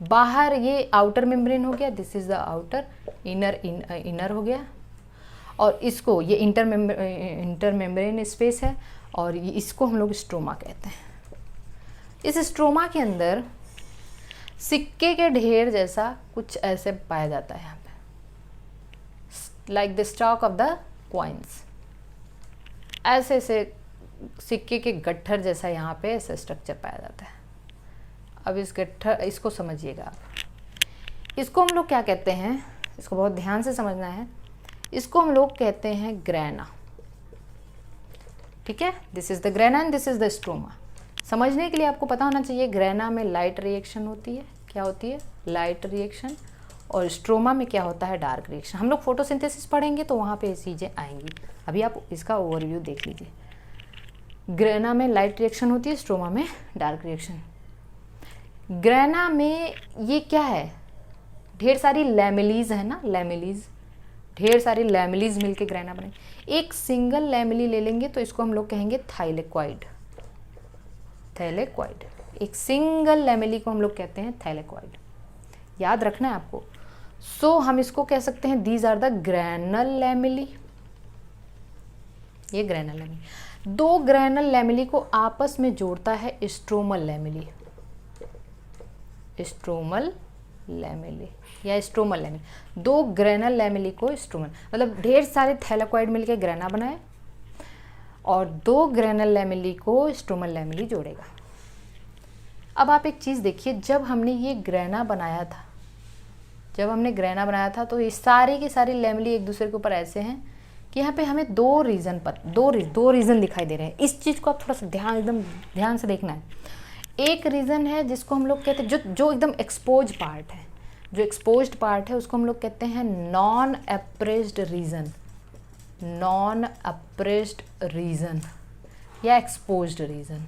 बाहर ये आउटर मेम्ब्रेन हो गया, this is the outer, inner हो गया, और इसको ये इंटर मेम्ब्रेन स्पेस है, और ये इसको हम लोग स्ट्रोमा कहते हैं। इस स्ट्रोमा के अंदर सिक्के के ढेर जैसा कुछ ऐसे पाया जाता है यहाँ पे, like the stock of the coins, ऐसे ऐसे सिक्के के गट्ठर जैसा यहाँ पे ऐसा स्ट्रक्चर पाया जाता है। अब इस गट्ठर, इसको समझिएगा आप, इसको हम लोग क्या कहते हैं, इसको बहुत ध्यान से समझना है, इसको हम लोग कहते हैं ग्रेना, ठीक है। This is the grana and this is the stroma. समझने के लिए आपको पता होना चाहिए, ग्रेना में लाइट रिएक्शन होती है, क्या होती है, लाइट रिएक्शन, और स्ट्रोमा में क्या होता है, डार्क रिएक्शन। हम लोग फोटोसिंथेसिस पढ़ेंगे तो वहाँ पे ये चीज़ें आएंगी, अभी आप इसका ओवरव्यू देख लीजिए। ग्रेना में लाइट रिएक्शन होती है, स्ट्रोमा में डार्क रिएक्शन। ग्रेना में ये क्या है, ढेर सारी लैमेलीज है ना, लैमेलीज, ढेर सारी लैमेलीज मिलके ग्रेना बने। एक सिंगल लैमेली ले लेंगे तो इसको हम लोग कहेंगे थाइलेक्वाइड, थैलेक्वाइड। एक सिंगल लैमेली को हम लोग कहते हैं थैलेक्वाइड, याद रखना है आपको। सो हम इसको कह सकते हैं दीज आर द ग्रैनल लैमेली। ये ग्रैनल लैमेली, दो ग्रैनल लैमेली को आपस में जोड़ता है स्ट्रोमल लैमेली, स्ट्रोमल लैमेली या स्ट्रोमल लैमेली। दो ग्रैनल लैमेली को स्ट्रोमल, मतलब ढेर सारे थैलेकॉइड मिलके ग्रैना बनाए और दो ग्रैनल लैमेली को स्ट्रोमल लैमेली जोड़ेगा। अब आप एक चीज़ देखिए, जब हमने ये ग्रैना बनाया था, तो ये सारी की सारी लैमेली एक दूसरे के ऊपर ऐसे हैं कि यहाँ पे हमें दो रीज़न दिखाई दे रहे हैं। इस चीज़ को आप थोड़ा सा एकदम ध्यान से देखना है। एक रीज़न है जिसको हम लोग कहते हैं जो एकदम एक्सपोज पार्ट है, जो एक्सपोज्ड पार्ट है उसको हम लोग कहते हैं नॉन अप्रेस्ड रीजन या एक्सपोज्ड रीजन।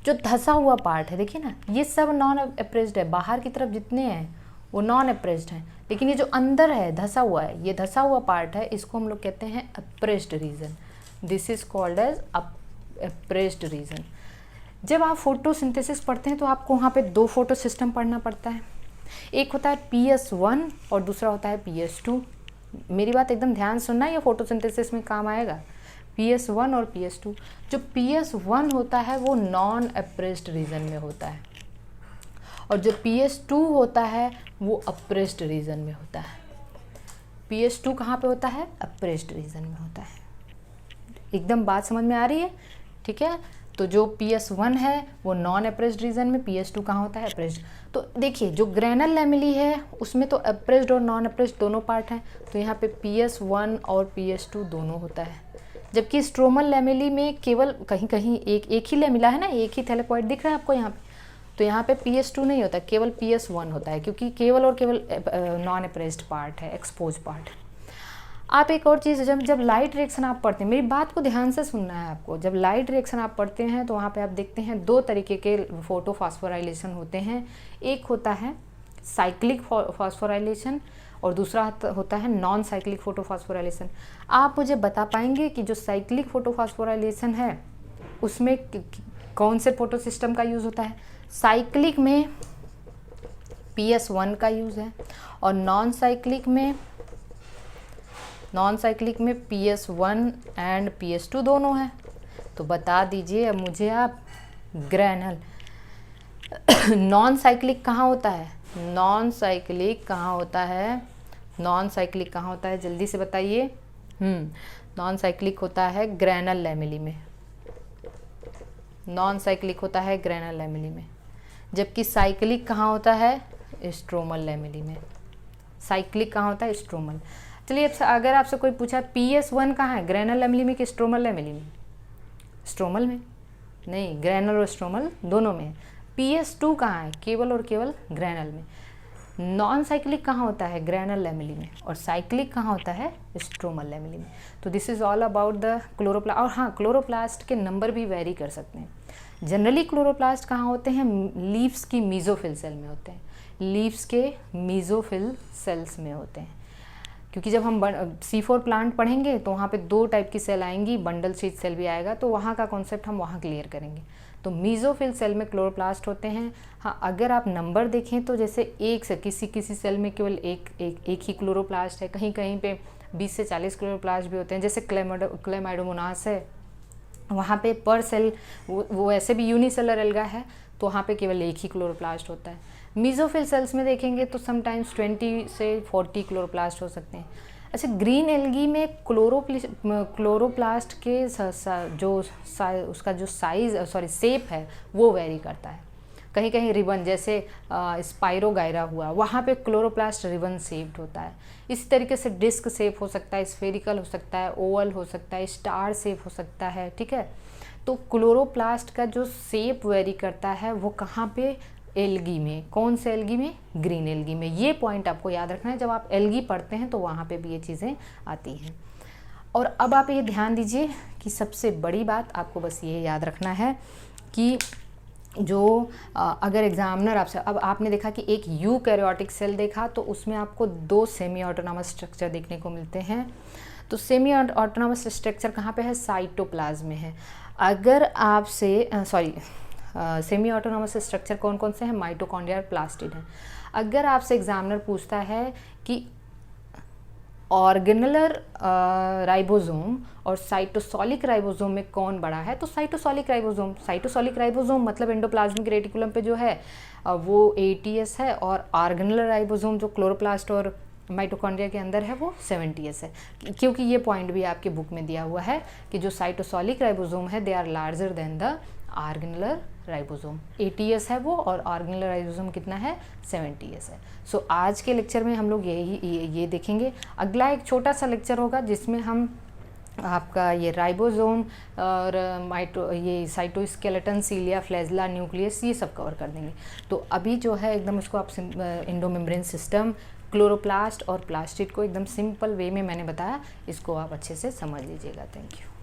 जो धंसा हुआ पार्ट है, देखिए ना, ये सब नॉन अप्रेस्ड है, बाहर की तरफ जितने हैं वो नॉन अप्रेस्ड हैं, लेकिन ये जो अंदर है धंसा हुआ है, ये धंसा हुआ पार्ट है, इसको हम लोग कहते हैं appressed region. This is called as appressed region. जब आप फोटोसिंथेसिस पढ़ते हैं तो आपको वहाँ पे दो फोटो सिस्टम पढ़ना पड़ता है, एक होता है PS1 और दूसरा होता है PS2। मेरी बात एकदम ध्यान सुनना, ये फोटोसिंथेसिस में काम आएगा। PS1 और PS2। जो PS1 होता है वो नॉन अप्रेस्ड रीजन में होता है और जो PS2 होता है वो अप्रेस्ड रीजन में होता है। PS2 कहाँ पे होता है? अप्रेस्ड रीजन में होता है। एकदम बात समझ में आ रही है? ठीक है, तो जो PS1 है वो नॉन अप्रेस्ड रीजन में, PS2 कहाँ होता है? अप्रेस्ड। तो देखिए, जो ग्रैनल लैमेली है उसमें तो अप्रेस्ड और नॉन अप्रेस्ड दोनों पार्ट हैं, तो यहाँ पे PS1 और PS2 दोनों होता है। जबकि स्ट्रोमल लैमेली में केवल कहीं कहीं एक ही लैमेला है ना, एक ही थैलेकॉइड दिख रहा है आपको यहाँ पे, तो यहाँ पे PS2 नहीं होता, केवल PS1 होता है, क्योंकि केवल और केवल नॉन अप्रेस्ड पार्ट है, एक्सपोज पार्ट। आप एक और चीज़, जब लाइट रिएक्शन आप पढ़ते हैं, मेरी बात को ध्यान से सुनना है आपको। जब लाइट रिएक्शन आप पढ़ते हैं तो वहाँ पे आप देखते हैं दो तरीके के फोटोफॉस्फोराइलेशन होते हैं। एक होता है साइक्लिक फॉस्फोराइलेशन और दूसरा होता है नॉन साइक्लिक फोटोफॉस्फोराइलेशन। आप मुझे बता पाएंगे कि जो साइक्लिक फोटोफॉस्फोराइलेशन है उसमें कौन से फोटो सिस्टम का यूज़ होता है? साइक्लिक में PS1 का यूज़ है और नॉन साइक्लिक में PS1 एंड PS2 दोनों है। तो बता दीजिए अब मुझे आप, ग्रैनल नॉन साइक्लिक कहाँ होता है? नॉन साइक्लिक कहाँ होता है? जल्दी से बताइए। नॉन साइक्लिक होता है ग्रैनल लैमेली में, जबकि साइक्लिक कहाँ होता है? स्ट्रोमल लैमेली में। साइक्लिक कहाँ होता है? स्ट्रोमल। चलिए, अगर आपसे कोई पूछा PS1 कहाँ है, ग्रैनल लैमेली में कि स्ट्रोमल लैमेली में? स्ट्रोमल में नहीं, ग्रैनल और स्ट्रोमल दोनों में। PS2 कहाँ है? केवल और केवल ग्रैनल में। नॉन साइक्लिक कहाँ होता है? ग्रैनल लैमेली में। और साइक्लिक कहाँ होता है? स्ट्रोमल लैमेली में। तो this is all about the chloroplast. और हाँ, क्लोरोप्लास्ट के नंबर भी वेरी कर सकते हैं। जनरली क्लोरोप्लास्ट कहाँ होते हैं? लीव्स की मीजोफिल सेल में होते हैं, लीव्स के मीजोफिल सेल्स में होते हैं। क्योंकि जब हम C4 प्लांट पढ़ेंगे तो वहाँ पे दो टाइप की सेल आएंगी, बंडल शीट सेल भी आएगा, तो वहाँ का कॉन्सेप्ट हम वहाँ क्लियर करेंगे। तो मीजोफिल सेल में क्लोरोप्लास्ट होते हैं। हाँ, अगर आप नंबर देखें तो जैसे एक से किसी सेल में केवल एक ही क्लोरोप्लास्ट है, कहीं कहीं पे 20 से 40 क्लोरोप्लास्ट भी होते हैं। जैसे क्लेमाइडोमोनास है, वहाँ पे पर सेल वो ऐसे भी यूनिसेलर एल्गा है, तो वहाँ पे केवल एक ही क्लोरोप्लास्ट होता है। मीजोफिल सेल्स में देखेंगे तो समटाइम्स 20 से 40 क्लोरोप्लास्ट हो सकते हैं। अच्छा, ग्रीन एल्गी में क्लोरोप्लास्ट के उसका जो शेप है वो वेरी करता है। कहीं कहीं रिबन, जैसे स्पाइरोगायरा हुआ, वहाँ पे क्लोरोप्लास्ट रिबन शेप्ड होता है। इसी तरीके से डिस्क शेप हो सकता है, स्फेरिकल हो सकता है, ओवल हो सकता है, स्टार शेप हो सकता है। ठीक है, तो क्लोरोप्लास्ट का जो शेप वेरी करता है वो कहाँ पे? एल्गी में। कौन से एल्गी में? ग्रीन एल्गी में। ये पॉइंट आपको याद रखना है, जब आप एल्गी पढ़ते हैं तो वहाँ पे भी ये चीज़ें आती हैं। और अब आप ये ध्यान दीजिए कि सबसे बड़ी बात आपको बस ये याद रखना है कि जो अगर एग्जामिनर आपसे, अब आपने देखा कि एक यूकैरियोटिक सेल देखा तो उसमें आपको दो सेमी ऑटोनॉमस स्ट्रक्चर देखने को मिलते हैं। तो सेमी ऑटोनॉमस स्ट्रक्चर कहाँ पे है? साइटोप्लाज्म में है। अगर आपसे सेमी ऑटोनॉमस स्ट्रक्चर कौन कौन से हैं, माइटोकॉन्ड्रिया और प्लास्टिड हैं। अगर आपसे एग्जामिनर पूछता है कि ऑर्गेनुलर राइबोसोम और साइटोसोलिक राइबोसोम में कौन बड़ा है, तो साइटोसोलिक राइबोसोम मतलब एंडोप्लाज्मिक रेटिकुलम पे जो है वो ATS है, और ऑर्गेनुलर राइबोसोम जो क्लोरोप्लास्ट और माइटोकॉन्ड्रिया के अंदर है वो 70S है। क्योंकि ये पॉइंट भी आपके बुक में दिया हुआ है कि जो साइटोसोलिक राइबोसोम है they are larger than the organellar ribosome. ATS है वो, और ऑर्गेनुलर राइबोसोम कितना है, 70S है। सो आज के लेक्चर में हम लोग ये देखेंगे। अगला एक छोटा सा लेक्चर होगा जिसमें हम आपका ये राइबोसोम और ये साइटोस्केलेटन, सीलिया, फ्लैजला, न्यूक्लियस, ये सब कवर कर देंगे। तो अभी जो है एकदम इसको आप एंडोमेम्ब्रेन सिस्टम, क्लोरोप्लास्ट और प्लास्टिड को एकदम सिंपल वे में मैंने बताया, इसको आप अच्छे से समझ लीजिएगा। Thank you.